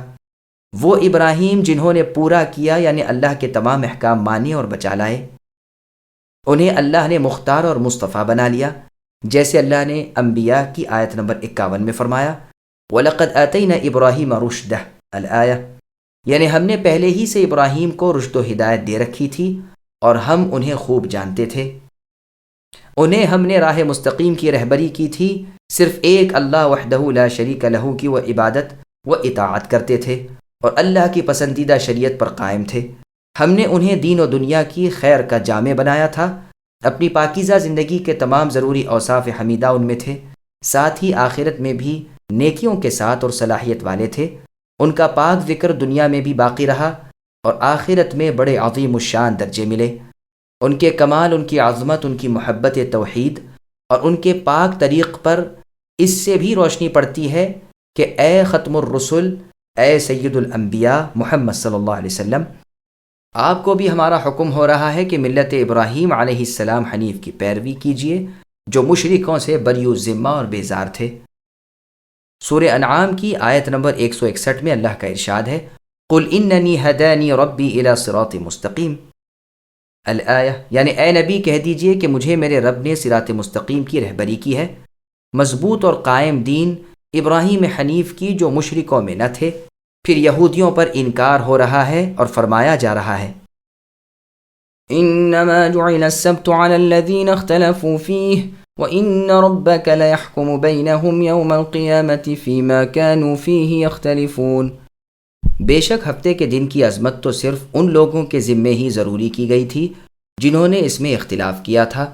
وہ ابراہیم جنہوں نے پورا کیا، یعنی اللہ کے تمام احکام مانے اور بچا لائے۔ انہیں اللہ نے مختار اور مصطفیٰ بنا لیا، جیسے اللہ نے انبیاء کی آیت نمبر 51 میں فرمایا وَلَقَدْ آتَيْنَا إِبْرَاهِيمَ رُشْدَهُ الآیہ، یعنی ہم نے پہلے ہی سے ابراہیم کو رشد و ہدایت دے رکھی تھی اور ہم انہیں خوب جانتے تھے۔ انہیں ہم نے راہ مستقیم کی رہبری کی تھی، صرف ایک اللہ وحدہ لا شریک لہ کی وہ عبادت و اطاعت کرتے تھے اور اللہ کی پسندیدہ شریعت پر قائم تھے۔ ہم نے انہیں دین و دنیا کی خیر کا جامع بنایا تھا، اپنی پاکیزہ زندگی کے تمام ضروری اوصاف حمیدہ ان میں تھے، ساتھ ہی آخرت میں بھی نیکیوں کے ساتھ اور صلاحیت والے تھے۔ ان کا پاک ذکر دنیا میں بھی باقی رہا اور آخرت میں بڑے عظیم الشان درجے ملے۔ ان کے کمال، ان کی عظمت، ان کی محبت توحید اور ان کے پاک طریق پر اس سے بھی روشنی پڑتی ہے کہ اے ختم الرسل، اے سید الانبیاء محمد صلی اللہ علیہ وسلم، آپ کو بھی ہمارا حکم ہو رہا ہے کہ ملت ابراہیم علیہ السلام حنیف کی پیروی کیجیے جو مشرکوں سے بری الذمہ اور بیزار تھے۔ سورہ انعام کی آیت نمبر 161 میں اللہ کا ارشاد ہے قُلْ إِنَّنِي هَدَانِي رَبِّي إِلَى صِرَاطٍ مستقیم الآیہ، یعنی اے نبی کہہ دیجئے کہ مجھے میرے رب نے صراط مستقیم کی رہبری کی ہے، مضبوط اور قائم دین ابراہیم حنیف کی جو مشرکوں میں نہ تھے۔ پھر یہودیوں پر انکار ہو رہا ہے اور فرمایا جا رہا ہے انما جعل السبت على الذين اختلفوا فيه وان ربك ليحكم بينهم يوم القيامة فيما كانوا فيه يختلفون، بے شک ہفتے کے دن کی عظمت تو صرف ان لوگوں کے ذمے ہی ضروری کی گئی تھی جنہوں نے اس میں اختلاف کیا تھا۔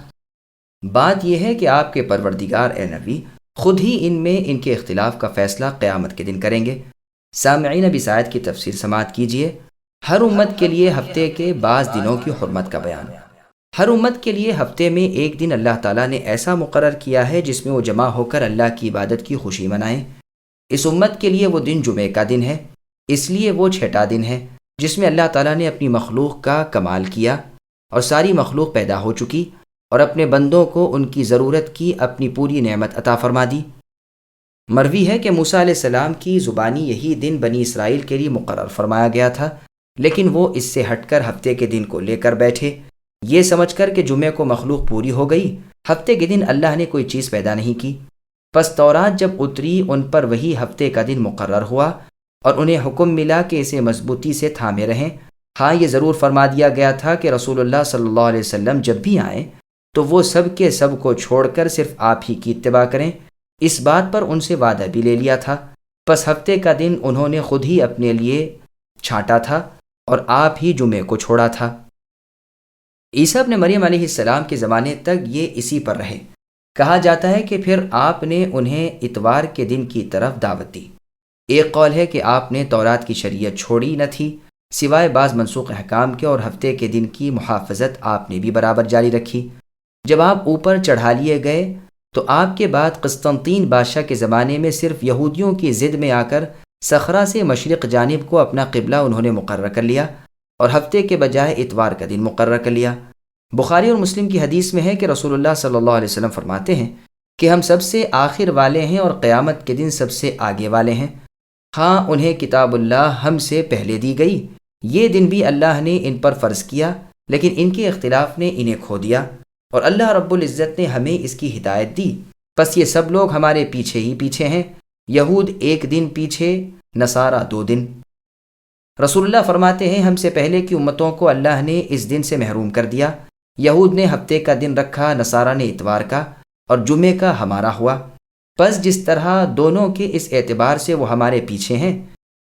بات یہ ہے کہ آپ کے پروردگار اے نبی خود ہی ان میں ان کے اختلاف کا فیصلہ قیامت کے دن کریں گے۔ سامعین، اب اس آیت کی تفسیر سماعت کیجیے۔ ہر امت کے لیے ہفتے کے بعض دنوں کی حرمت کا بیان۔ ہر امت کے لیے ہفتے میں ایک دن اللہ تعالیٰ نے ایسا مقرر کیا ہے جس میں وہ جمع ہو کر اللہ کی عبادت کی خوشی منائیں۔ اس امت کے لیے وہ دن جمعے کا دن ہے، اس لیے وہ چھٹا دن ہے جس میں اللہ تعالیٰ نے اپنی مخلوق کا کمال کیا اور ساری مخلوق پیدا ہو چکی اور اپنے بندوں کو ان کی ضرورت کی اپنی پوری نعمت عطا فرما دی۔ مروی ہے کہ موسیٰ علیہ السلام کی زبانی یہی دن بنی اسرائیل کے لیے مقرر فرمایا گیا تھا لیکن وہ اس سے ہٹ کر ہفتے کے دن کو لے کر بیٹھے، یہ سمجھ کر کہ جمعے کو مخلوق پوری ہو گئی، ہفتے کے دن اللہ نے کوئی چیز پیدا نہیں کی۔ پس تورات جب اتری ان پر وہی ہفتے کا دن مقرر ہوا اور انہیں حکم ملا کہ اسے مضبوطی سے تھامے رہیں۔ ہاں، یہ ضرور فرما دیا گیا تھا کہ رسول اللہ صلی اللہ علیہ وسلم جب بھی آئیں تو وہ سب کے سب کو چھوڑ کر صرف آپ ہی کی اتباع کریں۔ اس بات پر ان سے وعدہ بھی لے لیا تھا۔ پس ہفتے کا دن انہوں نے خود ہی اپنے لیے چھانٹا تھا اور آپ ہی جمعے کو چھوڑا تھا۔ عیسیٰ ابن مریم علیہ السلام کے زمانے تک یہ اسی پر رہے۔ کہا جاتا ہے کہ پھر آپ نے انہیں اتوار کے دن کی طرف دعوت دی۔ ایک قول ہے کہ آپ نے تورات کی شریعت چھوڑی نہ تھی، سوائے بعض منسوخ احکام کے، اور ہفتے کے دن کی محافظت آپ نے بھی برابر جاری رکھی۔ جب آپ اوپر چڑھا لیے گئے تو آپ کے بعد قسطنطین بادشاہ کے زمانے میں صرف یہودیوں کی ضد میں آ کر صخرہ سے مشرق جانب کو اپنا قبلہ انہوں نے مقرر کر لیا اور ہفتے کے بجائے اتوار کا دن مقرر کر لیا۔ بخاری اور مسلم کی حدیث میں ہے کہ رسول اللہ صلی اللہ علیہ وسلم فرماتے ہیں کہ ہم سب سے آخر والے ہیں اور قیامت کے دن سب سے آگے والے ہیں۔ ہاں، انہیں کتاب اللہ ہم سے پہلے دی گئی، یہ دن بھی اللہ نے ان پر فرض کیا، لیکن ان کے اختلاف نے انہیں کھو دیا اور اللہ رب العزت نے ہمیں اس کی ہدایت دی۔ پس یہ سب لوگ ہمارے پیچھے ہی پیچھے ہیں، یہود 1 دن پیچھے، نصارہ 2 دن۔ رسول اللہ فرماتے ہیں ہم سے پہلے کی امتوں کو اللہ نے اس دن سے محروم کر دیا، یہود نے ہفتے کا دن رکھا، نصارہ نے اتوار کا، اور جمعے کا ہمارا ہوا۔ پس جس طرح دونوں کے اس اعتبار سے وہ ہمارے پیچھے ہیں،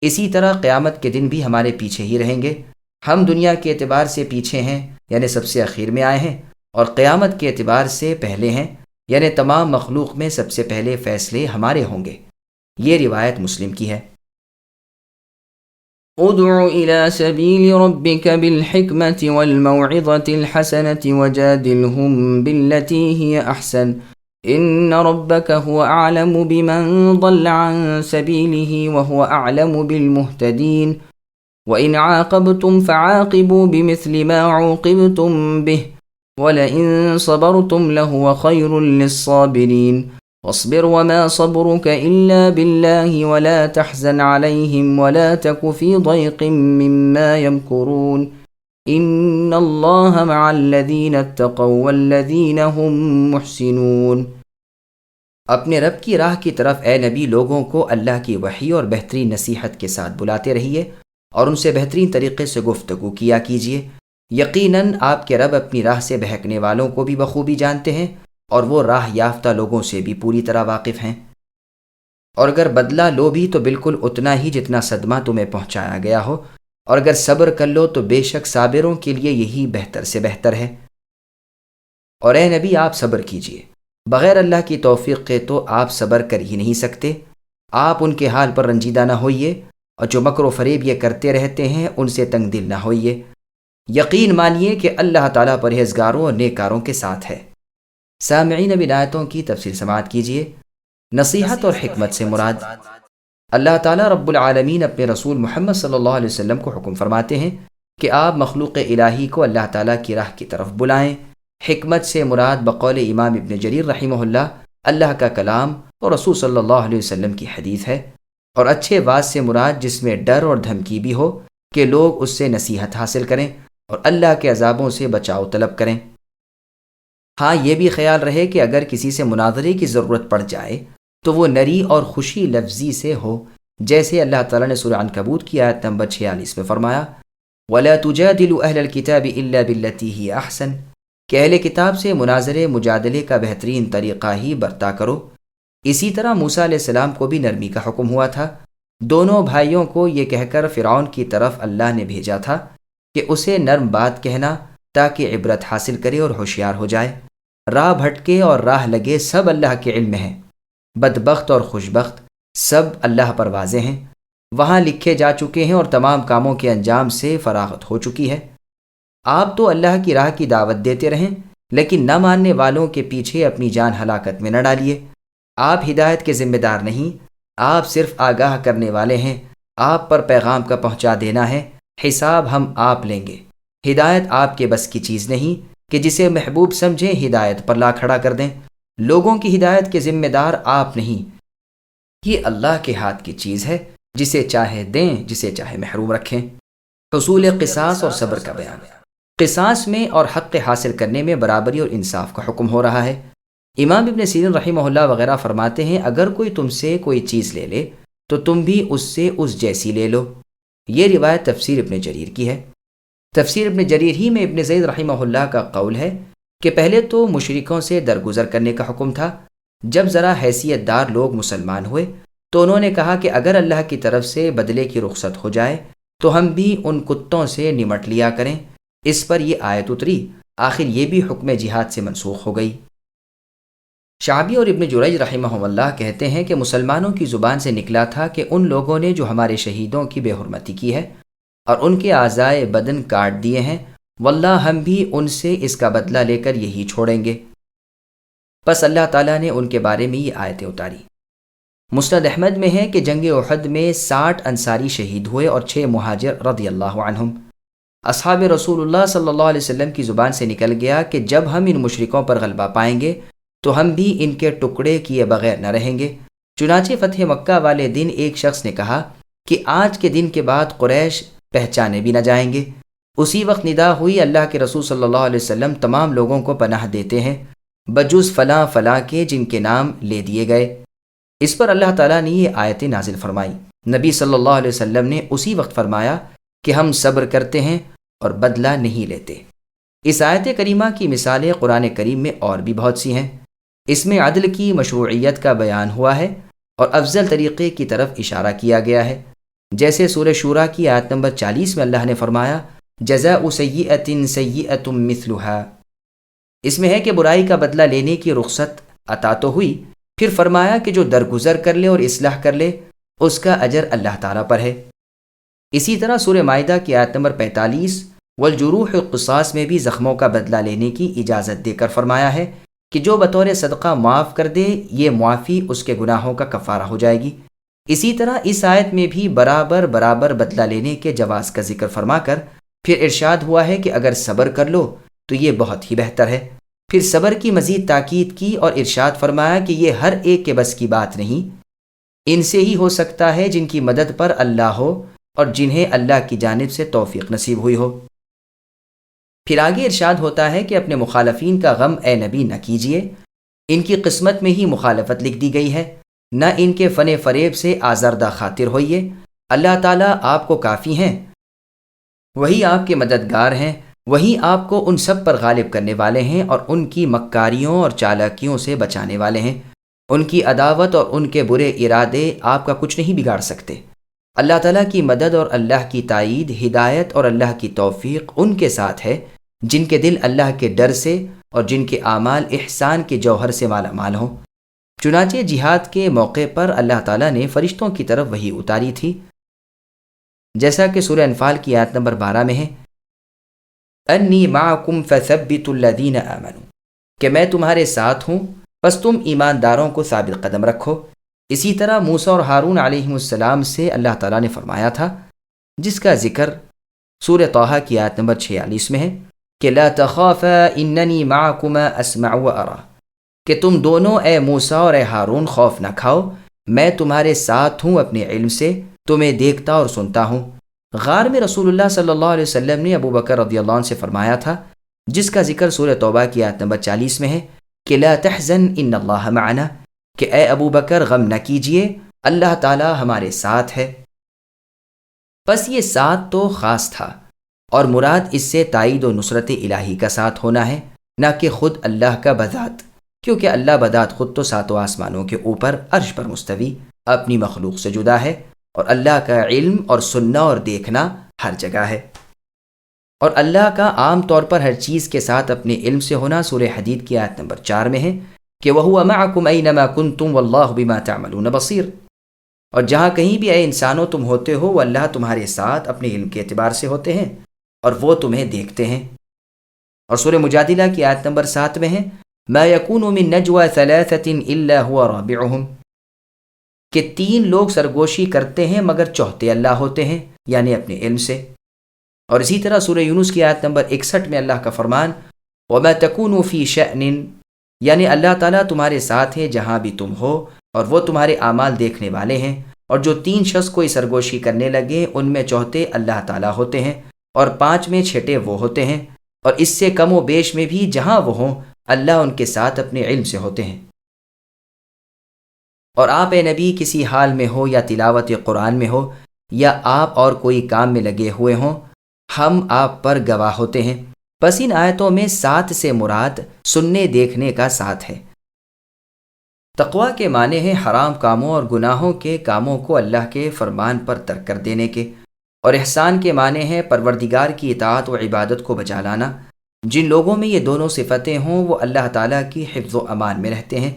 اسی طرح قیامت کے دن بھی ہمارے پیچھے ہی رہیں گے۔ ہم دنیا کے اعتبار سے پیچھے ہیں، یعنی سب سے اخیر میں آئے ہیں، اور قیامت کے اعتبار سے پہلے ہیں، یعنی تمام مخلوق میں سب سے پہلے فیصلے ہمارے ہوں گے۔ یہ روایت مسلم کی ہے۔ ادع إلى سبيل ربك بالحكمة والموعظة الحسنة وجادلهم بالتي هي أحسن إن ربك هو أعلم بمن ضل عن سبيله وهو أعلم بالمهتدين وإن عاقبتم فعاقبوا بمثل ما عوقبتم به ولئن صبرتم لهو خير للصابرين واصبر وما صبرك إلا بالله ولا تحزن عليهم ولا تك في ضيق مما يمكرون إن الله مع الذين اتقوا والذين هم محسنون۔ اپنے رب کی راہ کی طرف اے نبی لوگوں کو اللہ کی وحی اور بہترین نصیحت کے ساتھ بلاتے رہیے اور ان سے بہترین طریقے سے گفتگو کیا کیجیے۔ یقیناً آپ کے رب اپنی راہ سے بہکنے والوں کو بھی بخوبی جانتے ہیں اور وہ راہ یافتہ لوگوں سے بھی پوری طرح واقف ہیں۔ اور اگر بدلہ لو بھی تو بالکل اتنا ہی جتنا صدمہ تمہیں پہنچایا گیا ہو، اور اگر صبر کر لو تو بے شک صابروں کے لیے یہی بہتر سے بہتر ہے۔ اور اے نبی آپ صبر کیجیے، بغیر اللہ کی توفیق کے تو آپ صبر کر ہی نہیں سکتے۔ آپ ان کے حال پر رنجیدہ نہ ہوئیے، اور جو مکر و فریب یہ کرتے رہتے ہیں ان سے تنگ دل نہ ہوئیے۔ یقین مانیے کہ اللہ تعالیٰ پرہیزگاروں اور نیکاروں کے ساتھ ہے۔ سامعین اب ان آیتوں کی تفسیر سماعت کیجیے۔ نصیحت اور حکمت سے مراد اللہ تعالیٰ رب العالمین اپنے رسول محمد صلی اللہ علیہ وسلم کو حکم فرماتے ہیں کہ آپ مخلوق الہی کو اللہ تعالیٰ کی راہ کی طرف بلائیں۔ حکمت سے مراد بقول امام ابن جریر رحمہ اللہ اللہ کا کلام اور رسول صلی اللہ علیہ وسلم کی حدیث ہے، اور اچھے واعظ سے مراد جس میں ڈر اور دھمکی بھی ہو کہ لوگ اس سے نصیحت حاصل کریں اور اللہ کے عذابوں سے بچاؤ طلب کریں۔ ہاں، یہ بھی خیال رہے کہ اگر کسی سے مناظرے کی ضرورت پڑ جائے تو وہ نری اور خوشی لفظی سے ہو، جیسے اللہ تعالیٰ نے سورہ عنکبوت کی آیت نمبر 46 میں فرمایا وَلَا تُجَادِلُوا أَهْلَ الْكِتَابِ إِلَّا بِالَّتِي هِيَ أَحْسَنُ، کہ اہل کتاب سے مناظرے مجادلے کا بہترین طریقہ ہی برتا کرو۔ اسی طرح موسیٰ علیہ السلام کو بھی نرمی کا حکم ہوا تھا۔ دونوں بھائیوں کو یہ کہہ کر فرعون کی طرف اللہ نے بھیجا تھا کہ اسے نرم بات کہنا تاکہ عبرت حاصل کرے اور ہوشیار ہو جائے۔ راہ بھٹکے اور راہ لگے سب اللہ کے علم میں ہیں، بدبخت اور خوشبخت سب اللہ پر واضح ہیں، وہاں لکھے جا چکے ہیں اور تمام کاموں کے انجام سے فراغت ہو چکی ہے۔ آپ تو اللہ کی راہ کی دعوت دیتے رہیں، لیکن نہ ماننے والوں کے پیچھے اپنی جان ہلاکت میں نہ ڈالیے۔ آپ ہدایت کے ذمہ دار نہیں، آپ صرف آگاہ کرنے والے ہیں۔ آپ پر پیغام کا پہنچا دینا ہے، حساب ہم آپ لیں گے۔ ہدایت آپ کے بس کی چیز نہیں کہ جسے محبوب سمجھیں ہدایت پر لا کھڑا کر دیں۔ لوگوں کی ہدایت کے ذمہ دار آپ نہیں، یہ اللہ کے ہاتھ کی چیز ہے، جسے چاہے دیں جسے چاہے محروم رکھیں۔ حصول قصاص اور صبر کا بیان۔ قصاص میں اور حق حاصل کرنے میں برابری اور انصاف کا حکم ہو رہا ہے۔ امام ابن سیرین رحمہ اللہ وغیرہ فرماتے ہیں اگر کوئی تم سے کوئی چیز لے لے تو تم بھی اس سے اس جیسی لے لو۔ یہ روایت تفسیر ابن جریر کی ہے۔ تفسیر ابن جریر ہی میں ابن زید رحمہ اللہ کا قول ہے کہ پہلے تو مشرکوں سے درگزر کرنے کا حکم تھا، جب ذرا حیثیت دار لوگ مسلمان ہوئے تو انہوں نے کہا کہ اگر اللہ کی طرف سے بدلے کی رخصت ہو جائے تو ہم بھی ان کتوں سے نمٹ لیا کریں۔ اس پر یہ آیت اتری، آخر یہ بھی حکم جہاد سے منسوخ ہو گئی۔ شعبی اور ابن جریج رحمہ اللہ کہتے ہیں کہ مسلمانوں کی زبان سے نکلا تھا کہ ان لوگوں نے جو ہمارے شہیدوں کی بے حرمتی کی ہے اور ان کے اعضائے بدن کاٹ دیے ہیں، واللہ ہم بھی ان سے اس کا بدلہ لے کر یہی چھوڑیں گے۔ پس اللہ تعالیٰ نے ان کے بارے میں یہ آیتیں اتاری۔ مسند احمد میں ہے کہ جنگ احد میں 60 انصاری شہید ہوئے اور 6 مہاجر رضی اللہ عنہم۔ اصحاب رسول اللہ صلی اللہ علیہ وسلم کی زبان سے نکل گیا کہ جب ہم ان مشرکوں پر غلبہ پائیں گے تو ہم بھی ان کے ٹکڑے کیے بغیر نہ رہیں گے۔ چنانچہ فتح مکہ والے دن ایک شخص نے کہا کہ آج کے دن کے بعد قریش پہچانے بھی نہ جائیں گے۔ اسی وقت ندا ہوئی، اللہ کے رسول صلی اللہ علیہ وسلم تمام لوگوں کو پناہ دیتے ہیں بجز فلاں فلاں کے جن کے نام لے دیے گئے۔ اس پر اللہ تعالیٰ نے یہ آیتیں نازل فرمائی۔ نبی صلی اللہ علیہ وسلم نے اسی وقت فرمایا کہ ہم صبر کرتے ہیں اور بدلہ نہیں لیتے۔ اس آیت کریمہ کی مثالیں قرآن کریم میں اور بھی بہت سی ہیں۔ اس میں عدل کی مشروعیت کا بیان ہوا ہے اور افضل طریقے کی طرف اشارہ کیا گیا ہے، جیسے سورہ شورا کی آیت نمبر 40 میں اللہ نے فرمایا جزاء سیئۃ سیئۃ مثلھا۔ اس میں ہے کہ برائی کا بدلہ لینے کی رخصت عطا تو ہوئی، پھر فرمایا کہ جو درگزر کر لے اور اصلاح کر لے اس کا اجر اللہ تعالیٰ پر ہے۔ اسی طرح سورہ مائدہ کی آیت نمبر 45 والجروح قصاص میں بھی زخموں کا بدلہ لینے کی اجازت دے کر فرمایا ہے کہ جو بطور صدقہ معاف کر دے یہ معافی اس کے گناہوں کا کفارہ ہو جائے گی۔ اسی طرح اس آیت میں بھی برابر برابر بدلہ لینے کے جواز کا ذکر فرما کر پھر ارشاد ہوا ہے کہ اگر صبر کر لو تو یہ بہت ہی بہتر ہے۔ پھر صبر کی مزید تاکید کی اور ارشاد فرمایا کہ یہ ہر ایک کے بس کی بات نہیں، ان سے ہی ہو سکتا ہے جن کی مدد پر اللہ ہو اور جنہیں اللہ کی جانب سے توفیق نصیب ہوئی ہو۔ پھر آگے ارشاد ہوتا ہے کہ اپنے مخالفین کا غم اے نبی نہ کیجیے، ان کی قسمت میں ہی مخالفت لکھ دی گئی ہے، نہ ان کے فن فریب سے آزردہ خاطر ہوئیے، اللہ تعالیٰ آپ کو کافی ہیں، وہی آپ کے مددگار ہیں، وہی آپ کو ان سب پر غالب کرنے والے ہیں اور ان کی مکاریوں اور چالاکیوں سے بچانے والے ہیں۔ ان کی عداوت اور ان کے برے ارادے آپ کا کچھ نہیں بگاڑ سکتے۔ اللہ تعالیٰ کی مدد اور اللہ کی تائید، ہدایت اور اللہ کی توفیق ان کے ساتھ ہے جن کے دل اللہ کے ڈر سے اور جن کے اعمال احسان کے جوہر سے مالا مال ہوں۔ چنانچہ جہاد کے موقع پر اللہ تعالیٰ نے فرشتوں کی طرف وحی اتاری تھی، جیسا کہ سورہ انفال کی آیت نمبر 12 میں ہے انی معکم فثبتوا الذین آمنوا، کہ میں تمہارے ساتھ ہوں پس تم ایمانداروں کو ثابت قدم رکھو۔ اسی طرح موسیٰ اور ہارون علیہ السلام سے اللہ تعالیٰ نے فرمایا تھا، جس کا ذکر سورہ طٰہٰ کی آیت نمبر 46 میں ہے کہ لا تخافا اننی معکما اسمع و ارى، کہ تم دونوں اے موسیٰ اور اے ہارون خوف نہ کھاؤ، میں تمہارے ساتھ ہوں اپنے علم سے، تمہیں دیکھتا اور سنتا ہوں۔ غار میں رسول اللہ صلی اللہ علیہ وسلم نے ابو بکر رضی اللہ عنہ سے فرمایا تھا، جس کا ذکر سورہ توبہ کی آیت نمبر 40 میں ہے کہ لا تحزن ان اللہ معنا، کہ اے ابو بکر غم نہ کیجئے، اللہ تعالی ہمارے ساتھ ہے۔ بس یہ ساتھ تو خاص تھا اور مراد اس سے تائید و نصرت الہی کا ساتھ ہونا ہے، نہ کہ خود اللہ کا بذات، کیونکہ اللہ بذات خود تو ساتوں آسمانوں کے اوپر عرش پر مستوی اپنی مخلوق سے جدا ہے، اور اللہ کا علم اور سننا اور دیکھنا ہر جگہ ہے، اور اللہ کا عام طور پر ہر چیز کے ساتھ اپنے علم سے ہونا سورہ حدید کی آیت نمبر 4 میں ہے کہ وَهُوَ مَعَكُمْ أَيْنَمَا كُنْتُمْ وَاللَّهُ بِمَا تَعْمَلُونَ بَصِيرٌ، اور جہاں کہیں بھی اے انسانوں تم ہوتے ہو وہ اللہ تمہارے ساتھ اپنے علم کے اعتبار سے ہوتے ہیں اور وہ تمہیں دیکھتے ہیں۔ اور سورہ مجادلہ کی آیت نمبر 7 میں ہے مَا يَكُونُ مِن نَجْوَى ثَلَاثَةٍ إِلَّا هُوَ رَابِعُهُمْ، کہ 3 لوگ سرگوشی کرتے ہیں مگر چوتھے اللہ ہوتے ہیں، یعنی اپنے علم سے۔ اور اسی طرح سورہ یونس کی آیت نمبر 61 میں اللہ کا فرمان وَمَا تَكُونُوا فِي شَأْنٍ، یعنی اللہ تعالیٰ تمہارے ساتھ ہے جہاں بھی تم ہو اور وہ تمہارے اعمال دیکھنے والے ہیں، اور جو 3 شخص کوئی سرگوشی کرنے لگے ان میں چوتھے اللہ تعالیٰ ہوتے ہیں اور 5 میں چھٹے وہ ہوتے ہیں، اور اس سے کم و بیش میں بھی جہاں وہ ہوں اللہ ان کے ساتھ اپنے علم سے ہوتے ہیں۔ اور آپ اے نبی کسی حال میں ہو یا تلاوت قرآن میں ہو یا آپ اور کوئی کام میں لگے ہوئے ہوں، ہم آپ پر گواہ ہوتے ہیں۔ بس ان آیتوں میں ساتھ سے مراد سننے دیکھنے کا ساتھ ہے۔ تقویٰ کے معنی ہے حرام کاموں اور گناہوں کے کاموں کو اللہ کے فرمان پر ترک کر دینے کے، اور احسان کے معنی ہے پروردگار کی اطاعت و عبادت کو بجا لانا۔ جن لوگوں میں یہ دونوں صفتیں ہوں وہ اللہ تعالیٰ کی حفظ و امان میں رہتے ہیں،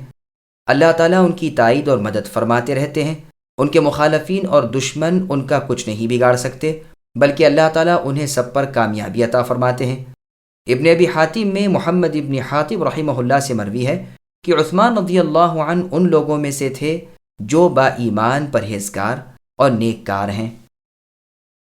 اللہ تعالیٰ ان کی تائید اور مدد فرماتے رہتے ہیں، ان کے مخالفین اور دشمن ان کا کچھ نہیں بگاڑ سکتے، بلکہ اللہ تعالیٰ انہیں سب پر کامیابی عطا فرماتے ہیں۔ ابن ابی حاتم میں محمد ابن حاتم رحمہ اللہ سے مروی ہے کہ عثمان رضی اللہ عنہ ان لوگوں میں سے تھے جو با ایمان پرہیزگار اور نیک کار ہیں۔